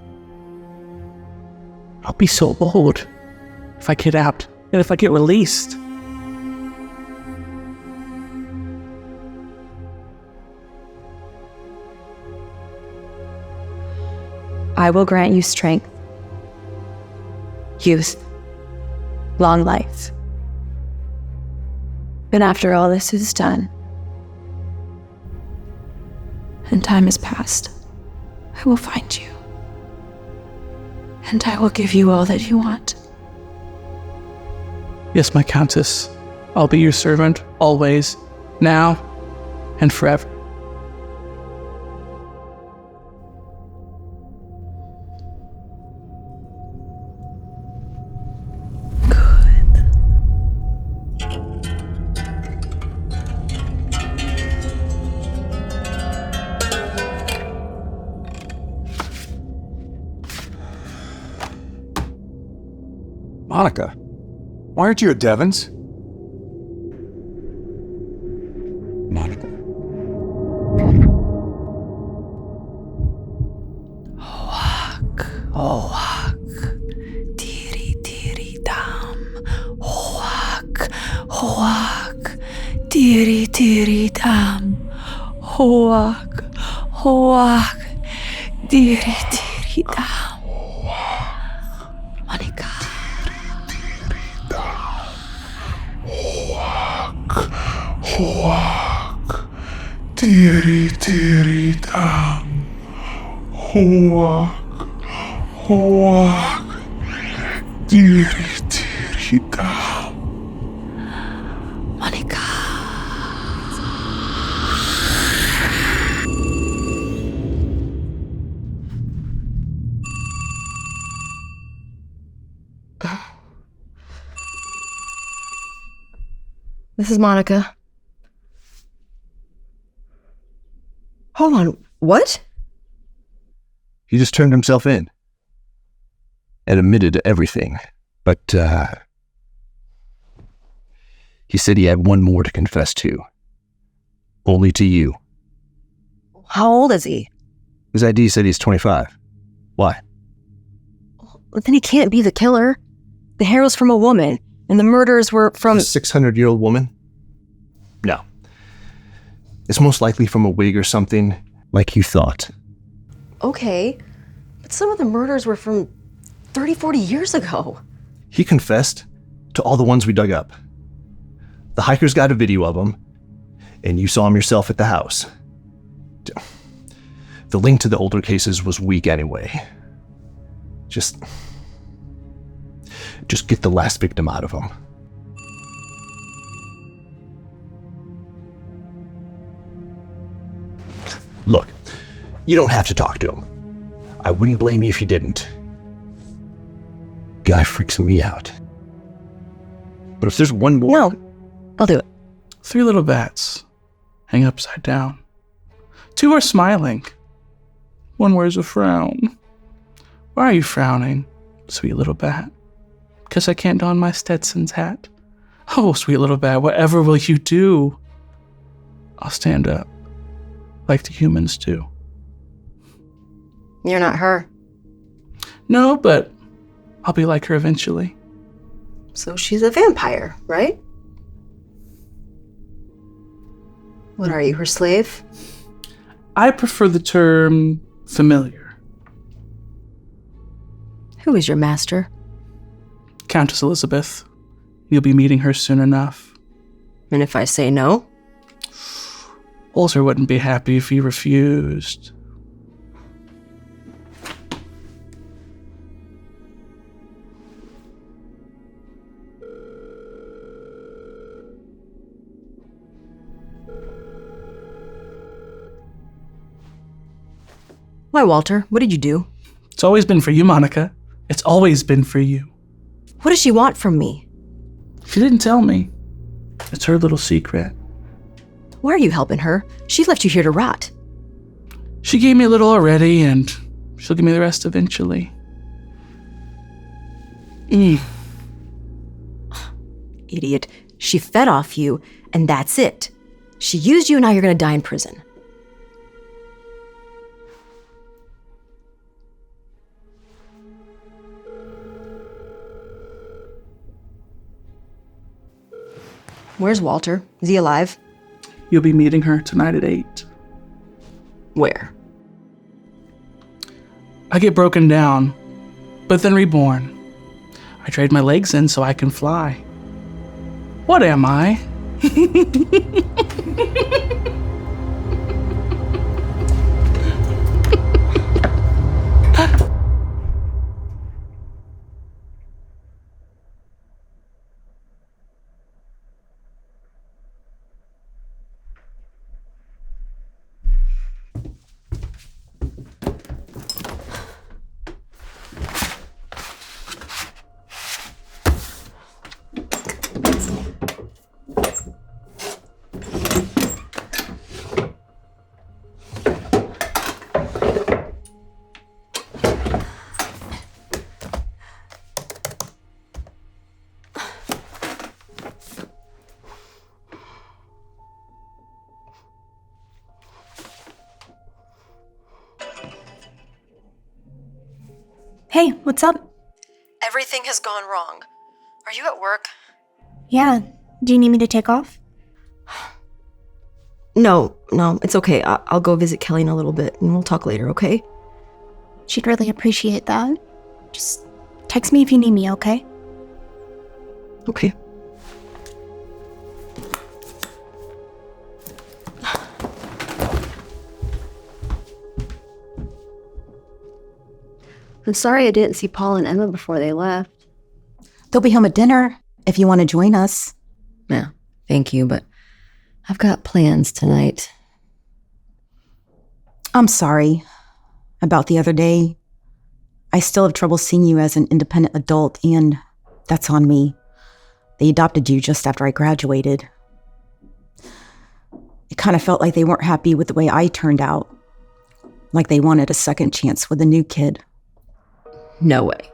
I'll be so old if I get out and if I get released. I will grant you strength, youth, long life. And after all this is done, and time has passed, I will find you. And I will give you all that you want. Yes, my Countess. I'll be your servant, always, now, and forever. Monica, why aren't you at Devon's? Monica. Tiri tiri dam. Hoak. Hoak. Tiri tiri dam. Hoak. Hoak. Tiri tiri dam. Monica. Hoak. Tiri tiri dam. Hoak. Hoak. Tiri tiri dam. Monica. This is Monica. Hold on, what? He just turned himself in and admitted to everything. But he said he had one more to confess to. Only to you. How old is he? His ID said he's 25. Why? Well, then he can't be the killer. The hair was from a woman, and the murders were from... A 600-year-old woman? No. It's most likely from a wig or something, like you thought. Okay, but some of the murders were from 30, 40 years ago. He confessed to all the ones we dug up. The hikers got a video of him, and you saw him yourself at the house. The link to the older cases was weak anyway. Just get the last victim out of him. Look, you don't have to talk to him. I wouldn't blame you if you didn't. Guy freaks me out. But if there's one more... No, I'll do it. 3 little bats hang upside down. 2 are smiling. 1 wears a frown. Why are you frowning, sweet little bat? Because I can't don my Stetson's hat. Oh, sweet little bat, whatever will you do? I'll stand up, like the humans do. You're not her. No, but I'll be like her eventually. So she's a vampire, right? What are you, her slave? I prefer the term familiar. Who is your master? Countess Elizabeth. You'll be meeting her soon enough. And if I say no? Walter wouldn't be happy if you refused. Why, Walter? What did you do? It's always been for you, Monica. It's always been for you. What does she want from me? She didn't tell me. It's her little secret. Why are you helping her? She left you here to rot. She gave me a little already, and she'll give me the rest eventually. Idiot. She fed off you, and that's it. She used you, and now you're gonna die in prison. Where's Walter? Is he alive? You'll be meeting her tonight at 8. Where? I get broken down, but then reborn. I trade my legs in so I can fly. What am I? Hey, what's up? Everything has gone wrong. Are you at work? Yeah. Do you need me to take off? No, it's okay. I'll go visit Kelly in a little bit, and we'll talk later, okay? She'd really appreciate that. Just text me if you need me, okay? Okay. I'm sorry I didn't see Paul and Emma before they left. They'll be home at dinner if you want to join us. Yeah, thank you, but I've got plans tonight. I'm sorry about the other day. I still have trouble seeing you as an independent adult, and that's on me. They adopted you just after I graduated. It kind of felt like they weren't happy with the way I turned out, like they wanted a second chance with a new kid. No way.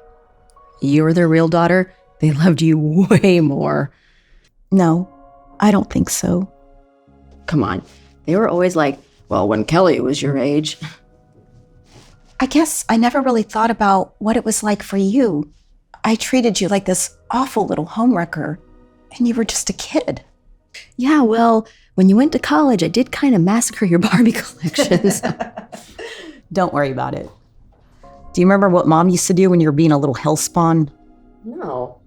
You were their real daughter? They loved you way more. No, I don't think so. Come on. They were always like, well, when Kelly was your age. I guess I never really thought about what it was like for you. I treated you like this awful little homewrecker, and you were just a kid. Yeah, well, when you went to college, I did kind of massacre your Barbie collections. Don't worry about it. Do you remember what Mom used to do when you were being a little hellspawn? No.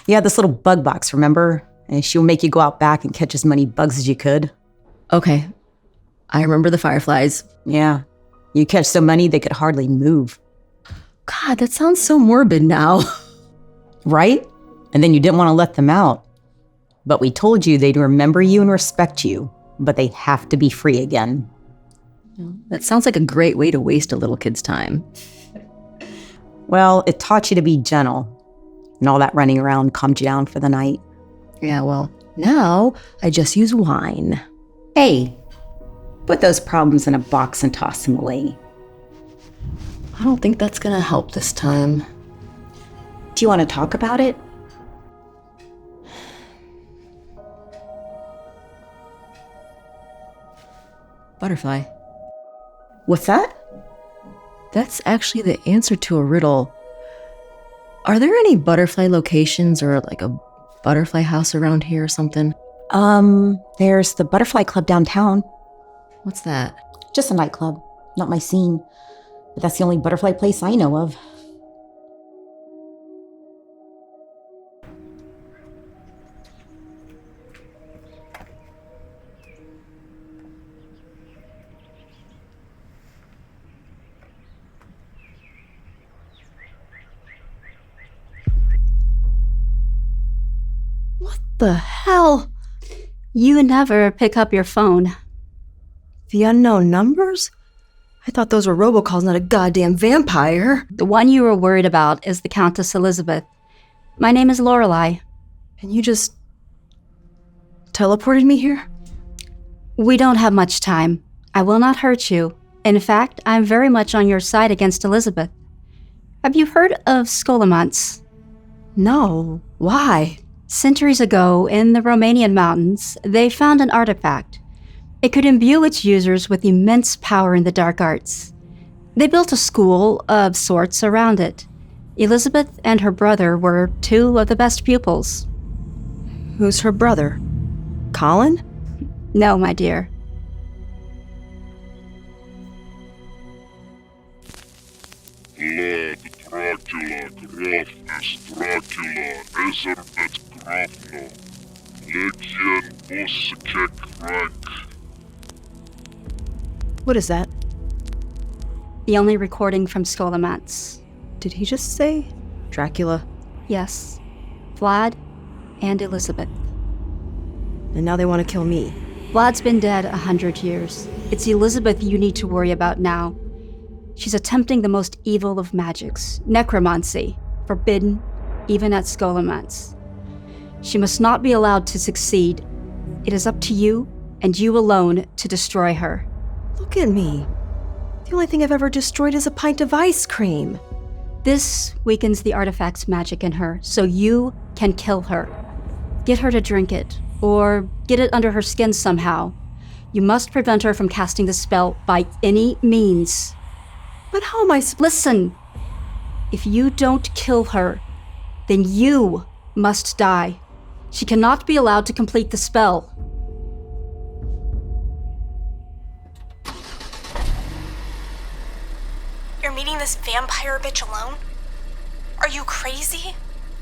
You had this little bug box, remember? And she would make you go out back and catch as many bugs as you could. Okay. I remember the fireflies. Yeah. You catch so many they could hardly move. God, that sounds so morbid now. Right? And then you didn't want to let them out. But we told you they'd remember you and respect you, but they have to be free again. That sounds like a great way to waste a little kid's time. Well, it taught you to be gentle, and all that running around calmed you down for the night. Yeah, well, now I just use wine. Hey, put those problems in a box and toss them away. I don't think that's gonna help this time. Do you want to talk about it? Butterfly. What's that? That's actually the answer to a riddle. Are there any butterfly locations or like a butterfly house around here or something? There's the Butterfly Club downtown. What's that? Just a nightclub, not my scene. But that's the only butterfly place I know of. What the hell? You never pick up your phone. The unknown numbers? I thought those were robocalls, not a goddamn vampire. The one you were worried about is the Countess Elizabeth. My name is Lorelei. And you just teleported me here? We don't have much time. I will not hurt you. In fact, I'm very much on your side against Elizabeth. Have you heard of Scholomance? No. Why? Centuries ago, in the Romanian mountains, they found an artifact. It could imbue its users with immense power in the dark arts. They built a school of sorts around it. Elizabeth and her brother were two of the best pupils. Who's her brother? Colin? No, my dear. Blood, Dracula, Grafness, Dracula, Ezermet, Grafno, Legion, Bosekek, Rank. What is that? The only recording from Scholomance. Did he just say Dracula? Yes. Vlad and Elizabeth. And now they want to kill me. Vlad's been dead 100 years. It's Elizabeth you need to worry about now. She's attempting the most evil of magics, necromancy, forbidden even at Scholomance. She must not be allowed to succeed. It is up to you, and you alone, to destroy her. Look at me. The only thing I've ever destroyed is a pint of ice cream. This weakens the artifact's magic in her, so you can kill her. Get her to drink it, or get it under her skin somehow. You must prevent her from casting the spell by any means. But how am I Listen! If you don't kill her, then you must die. She cannot be allowed to complete the spell. You're meeting this vampire bitch alone? Are you crazy?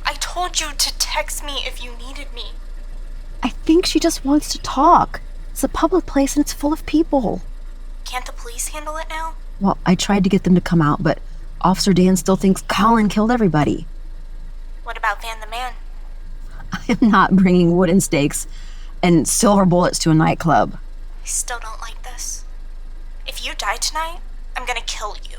I told you to text me if you needed me. I think she just wants to talk. It's a public place and it's full of people. Can't the police handle it now? Well, I tried to get them to come out, but Officer Dan still thinks Colin killed everybody. What about Van the Man? I am not bringing wooden stakes and silver bullets to a nightclub. I still don't like this. If you die tonight, I'm gonna kill you.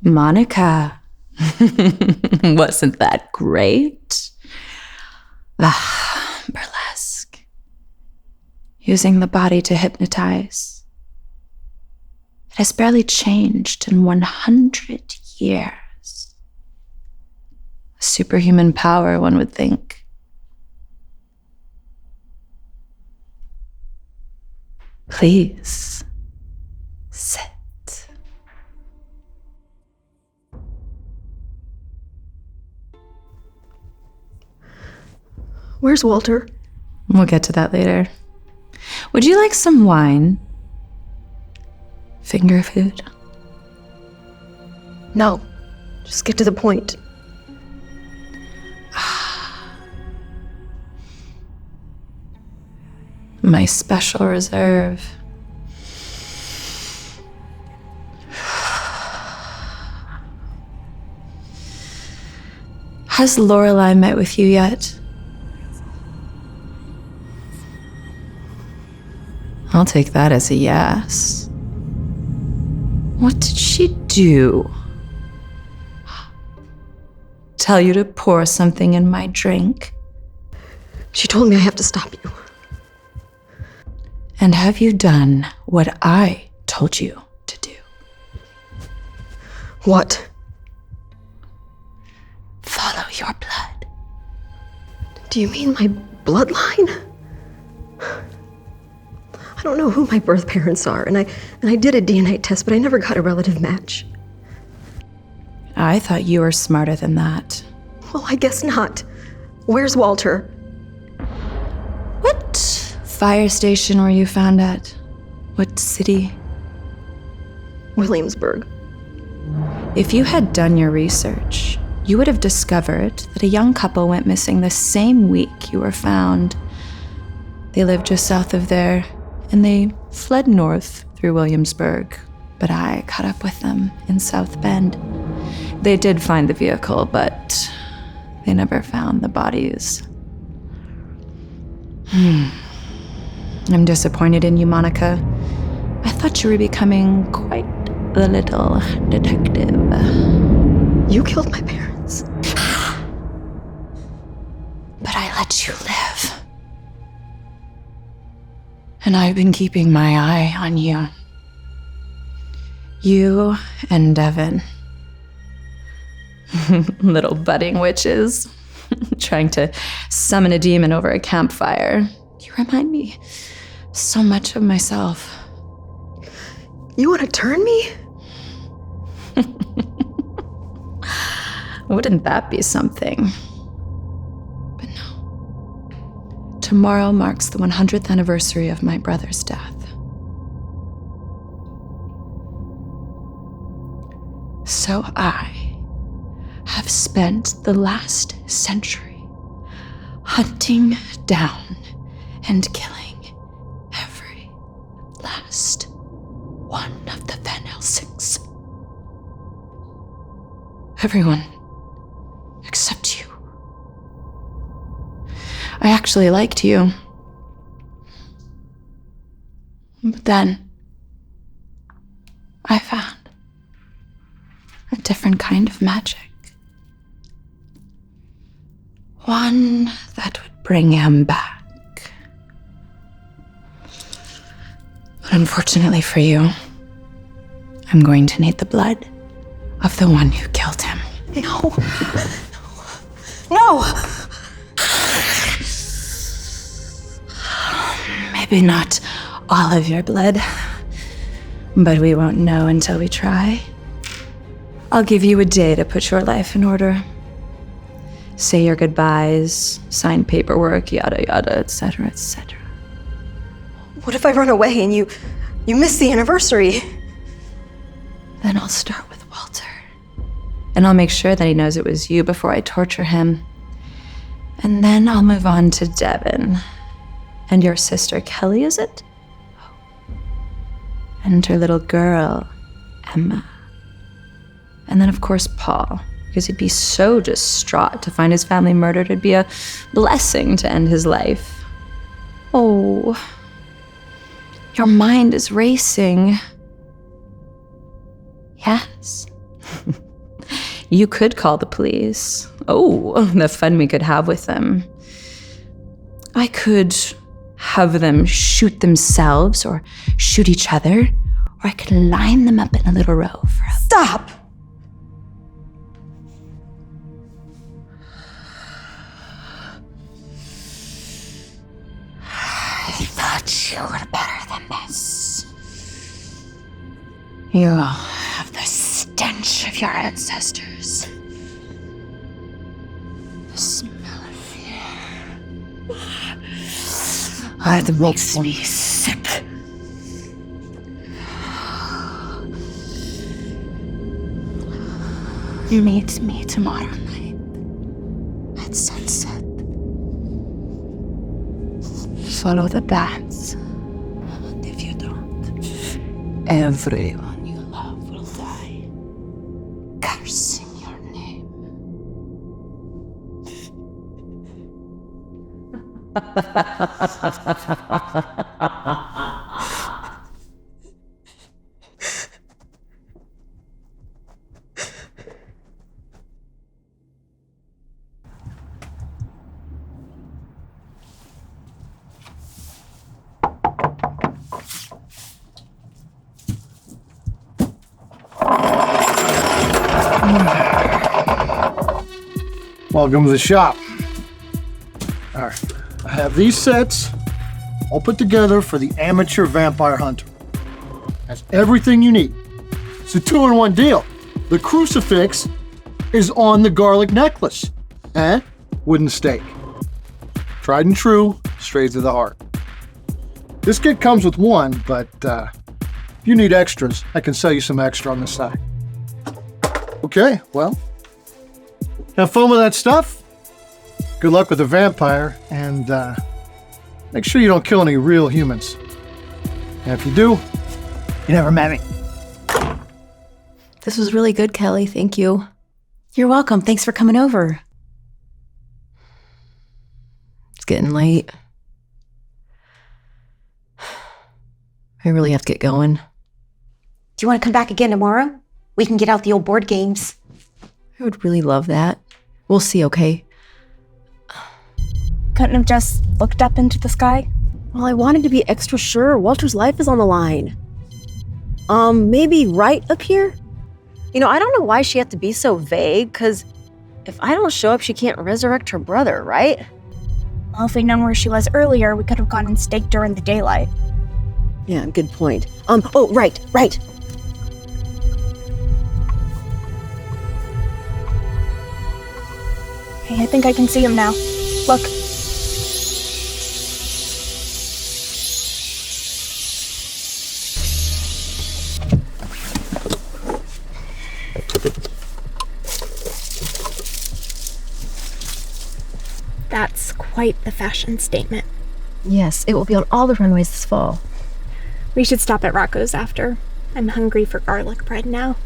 Monica, wasn't that great? Ah, burlesque. Using the body to hypnotize. It has barely changed in 100 years. Superhuman power, one would think. Please, sit. Where's Walter? We'll get to that later. Would you like some wine? Finger food? No. Just get to the point. My special reserve. Has Lorelei met with you yet? I'll take that as a yes. What did she do? Tell you to pour something in my drink? She told me I have to stop you. And have you done what I told you to do? What? Follow your blood. Do you mean my bloodline? I don't know who my birth parents are, and I did a DNA test, but I never got a relative match. I thought you were smarter than that. Well, I guess not. Where's Walter? What fire station were you found at? What city? Williamsburg. If you had done your research, you would have discovered that a young couple went missing the same week you were found. They lived just south of there, and they fled north through Williamsburg, but I caught up with them in South Bend. They did find the vehicle, but they never found the bodies. I'm disappointed in you, Monica. I thought you were becoming quite the little detective. You killed my parents. But I let you live. And I've been keeping my eye on you. You and Devin. Little budding witches. Trying to summon a demon over a campfire. You remind me so much of myself. You want to turn me? Wouldn't that be something? But no. Tomorrow marks the 100th anniversary of my brother's death. So I have spent the last century hunting down and killing every last one of the Van Helsings. Everyone except you. I actually liked you. But then I found a different kind of magic. One that would bring him back. But unfortunately for you, I'm going to need the blood of the one who killed him. No. No! Maybe not all of your blood, but we won't know until we try. I'll give you a day to put your life in order. Say your goodbyes, sign paperwork, yada yada, etc., etc. What if I run away and you miss the anniversary? Then I'll start with Walter. And I'll make sure that he knows it was you before I torture him. And then I'll move on to Devin. And your sister Kelly, is it? And her little girl, Emma. And then, of course, Paul, because he'd be so distraught to find his family murdered. It'd be a blessing to end his life. Oh, your mind is racing. Yes. You could call the police. Oh, the fun we could have with them. I could have them shoot themselves or shoot each other, or I could line them up in a little row for a... Stop! I thought you were better than this. You have the stench of your ancestors. The smell of fear. That makes me sick. Meet me tomorrow night at sunset. Follow the bats. And if you don't, everyone you love will die. Cursing your name. Welcome to the shop. All right, I have these sets all put together for the amateur vampire hunter. That's everything you need. It's a 2-in-1 deal. The crucifix is on the garlic necklace and wooden stake. Tried and true, straight to the heart. This kit comes with one, but if you need extras, I can sell you some extra on the side. Okay, well, have fun with that stuff. Good luck with the vampire, and make sure you don't kill any real humans. And if you do, you never met me. This was really good, Kelly. Thank you. You're welcome. Thanks for coming over. It's getting late. I really have to get going. Do you want to come back again tomorrow? We can get out the old board games. I would really love that. We'll see, okay? Couldn't have just looked up into the sky? Well, I wanted to be extra sure. Walter's life is on the line. Maybe right up here? You know, I don't know why she had to be so vague, because if I don't show up, she can't resurrect her brother, right? Well, if we'd known where she was earlier, we could have gone and staked her in the daylight. Yeah, good point. Oh, right. Hey, I think I can see him now. Look. That's quite the fashion statement. Yes, it will be on all the runways this fall. We should stop at Rocco's after. I'm hungry for garlic bread now.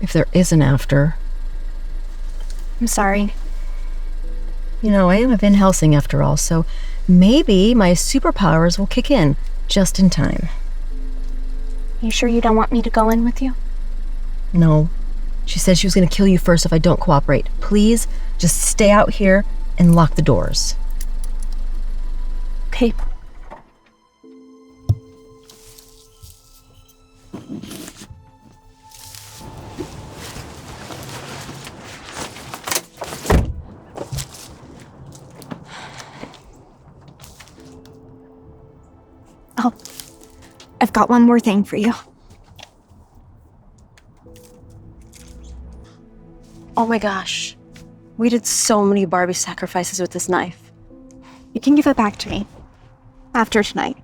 If there is an after. I'm sorry. You know, I am a Van Helsing after all, so maybe my superpowers will kick in just in time. You sure you don't want me to go in with you? No. She said she was going to kill you first if I don't cooperate. Please, just stay out here and lock the doors. Okay. Oh, I've got one more thing for you. Oh my gosh. We did so many Barbie sacrifices with this knife. You can give it back to me. After tonight.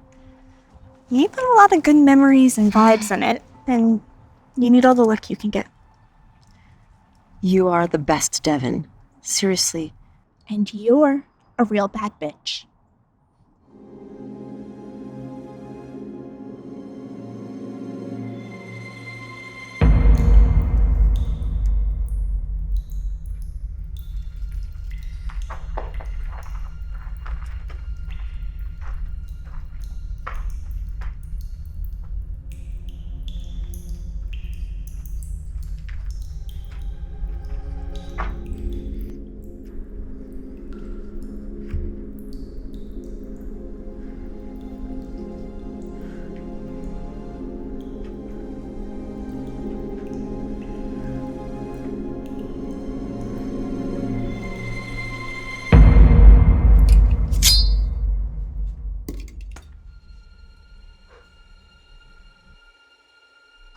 You put a lot of good memories and vibes in it, and you need all the luck you can get. You are the best, Devin. Seriously. And you're a real bad bitch.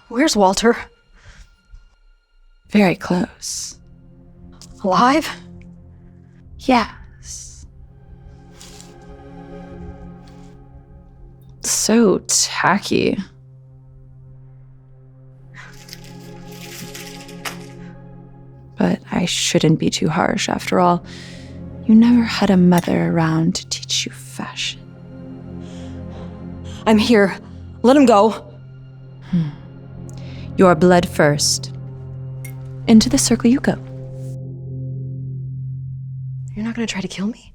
Where's Walter? Very close. Alive? Yes. So tacky. But I shouldn't be too harsh. After all, you never had a mother around to teach you fashion. I'm here. Let him go. Your blood first. Into the circle you go. You're not gonna try to kill me?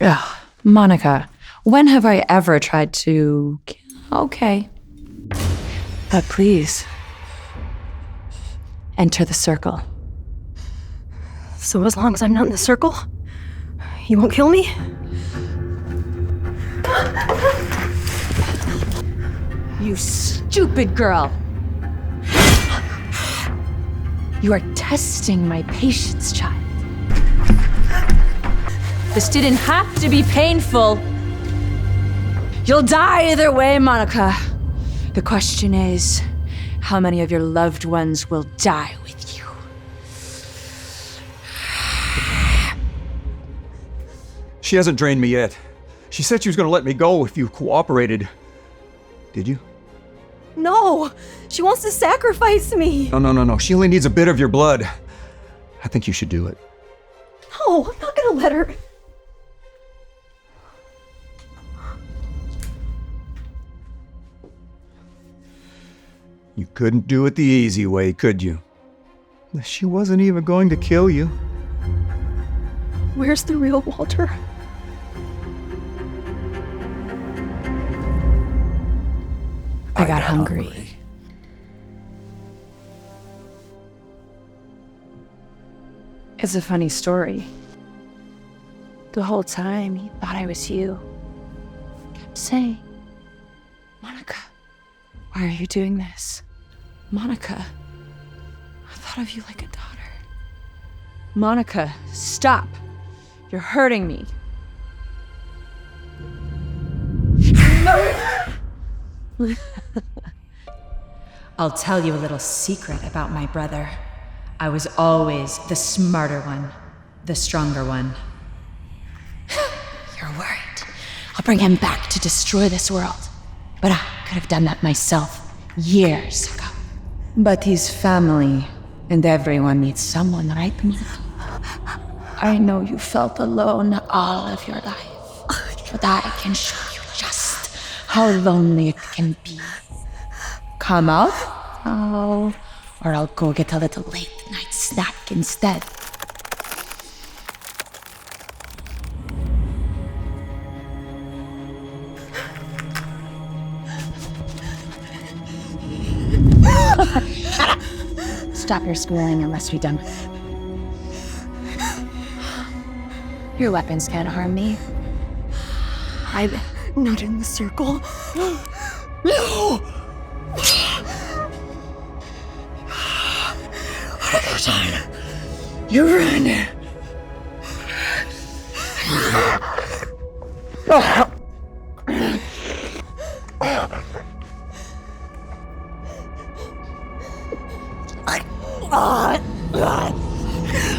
Ugh, Monica, when have I ever tried to... Okay. But please, enter the circle. So as long as I'm not in the circle, you won't kill me? You stupid girl! You are testing my patience, child. This didn't have to be painful. You'll die either way, Monica. The question is, how many of your loved ones will die with you? She hasn't drained me yet. She said she was going to let me go if you cooperated. Did you? No! She wants to sacrifice me! No. She only needs a bit of your blood. I think you should do it. No, I'm not gonna let her. You couldn't do it the easy way, could you? She wasn't even going to kill you. Where's the real Walter? I got hungry. It's a funny story. The whole time he thought I was you. Kept saying, Monica, why are you doing this? Monica, I thought of you like a daughter. Monica, stop. You're hurting me. I'll tell you a little secret about my brother. I was always the smarter one, the stronger one. You're worried. I'll bring him back to destroy this world. But I could have done that myself years ago. But he's family, and everyone needs someone, right, Monica? I know you felt alone all of your life, but I can show you just how lonely it can be. Come out, or I'll go get a little late night snack instead. Stop your squealing and let's be done with it. Your weapons can't harm me. I'm not in the circle. No! Other side. You run.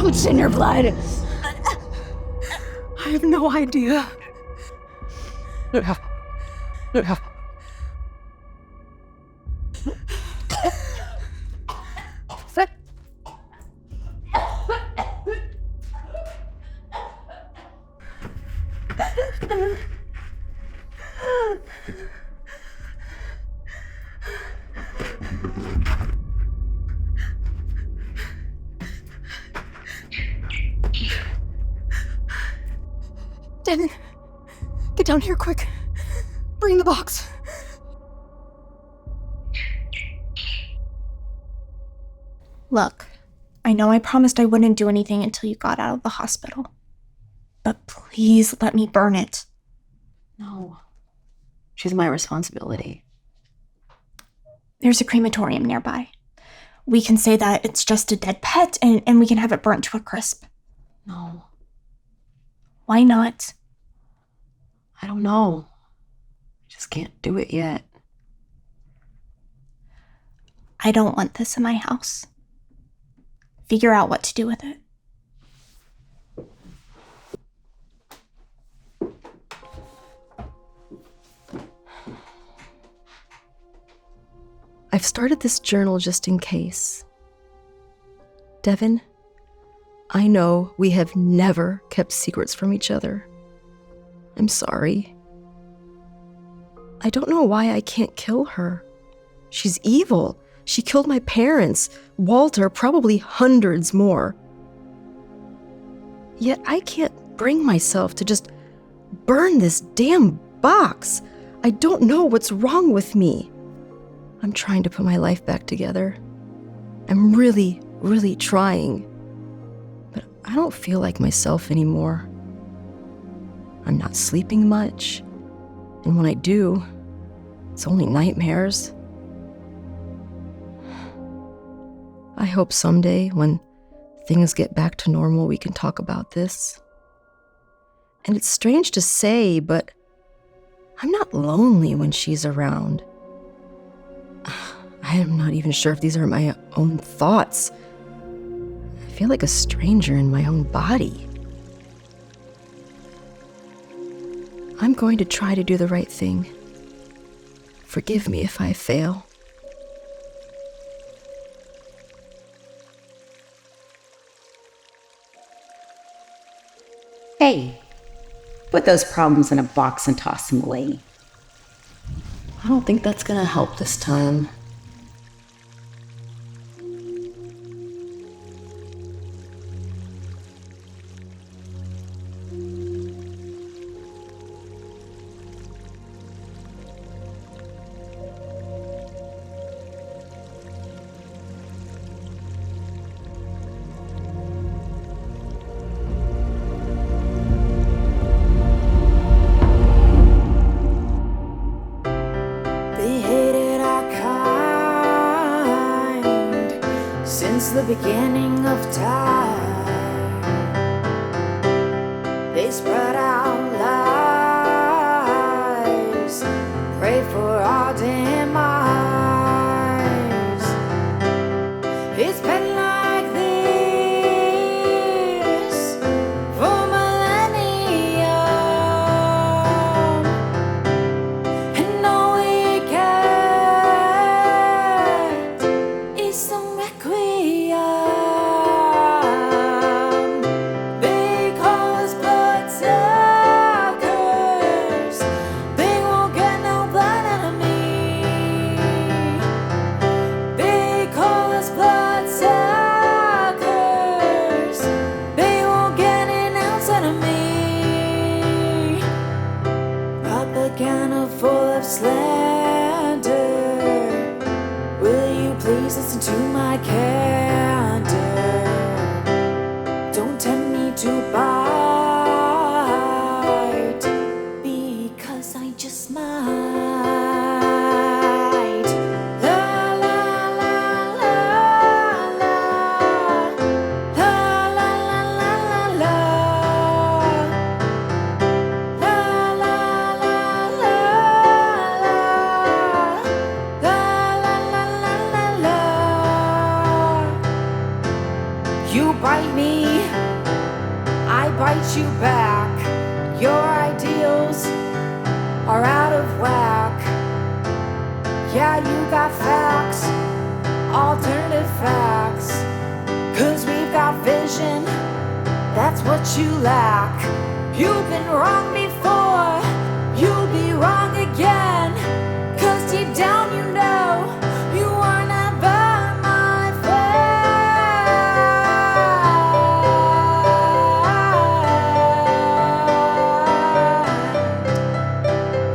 What's in your blood? I have no idea. Devin, get down here quick. Bring the box. Look, I know I promised I wouldn't do anything until you got out of the hospital. But please let me burn it. No. She's my responsibility. There's a crematorium nearby. We can say that it's just a dead pet and we can have it burnt to a crisp. No. Why not? I don't know. I just can't do it yet. I don't want this in my house. Figure out what to do with it. I've started this journal just in case. Devin, I know we have never kept secrets from each other. I'm sorry. I don't know why I can't kill her. She's evil. She killed my parents, Walter, probably hundreds more. Yet I can't bring myself to just burn this damn box. I don't know what's wrong with me. I'm trying to put my life back together. I'm really, really trying. But I don't feel like myself anymore. I'm not sleeping much. And when I do, it's only nightmares. I hope someday when things get back to normal, we can talk about this. And it's strange to say, but I'm not lonely when she's around. I am not even sure if these are my own thoughts. I feel like a stranger in my own body. I'm going to try to do the right thing. Forgive me if I fail. Hey, put those problems in a box and toss them away. I don't think that's gonna help this time. They hated our kind since the beginning of time. They spread out lies, pray for our demise. It's been like this for millennia, and all we get is some requiem. They call us bloodsuckers. They won't get no blood out of me. They call us bloodsuckers. They won't get an ounce out of me. Propaganda full of slander. Will you please listen to my candor? Don't tempt me to bite, because I just might. La la la la la. La la la la la la. La la la la la. La la la la la la. You bite me, I bite you back. Your ideals are out of whack. Yeah, you got facts, alternative facts. 'Cause we've got vision, that's what you lack. You've been wrong before, you'll be wrong again. 'Cause deep down you know you are never my friend.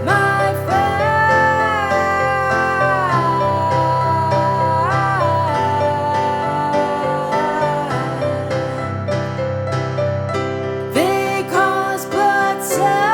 My friend. They call us bloodsuckers.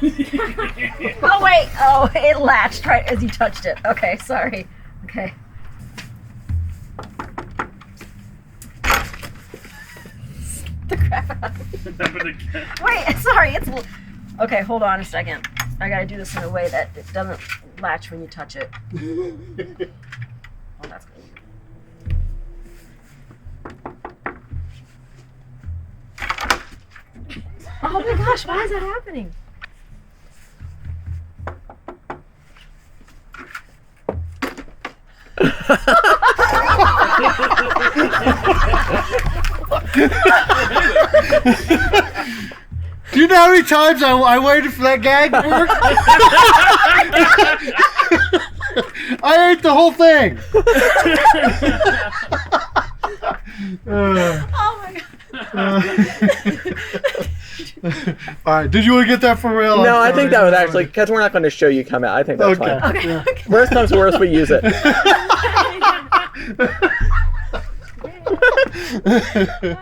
Oh, wait. Oh, it latched right as you touched it. Okay, sorry. Okay. The crap out of me. Wait, sorry. Okay, hold on a second. I gotta do this in a way that it doesn't latch when you touch it. Oh, that's good. Oh my gosh, why is that happening? Do you know how many times I waited for that gag to work? I ate the whole thing. Oh my god. All right, did you want to get that for real? No, I think that was actually, because we're not going to show you come out. I think that's fine. Okay. Worst comes to worst, we use it. Oh my god.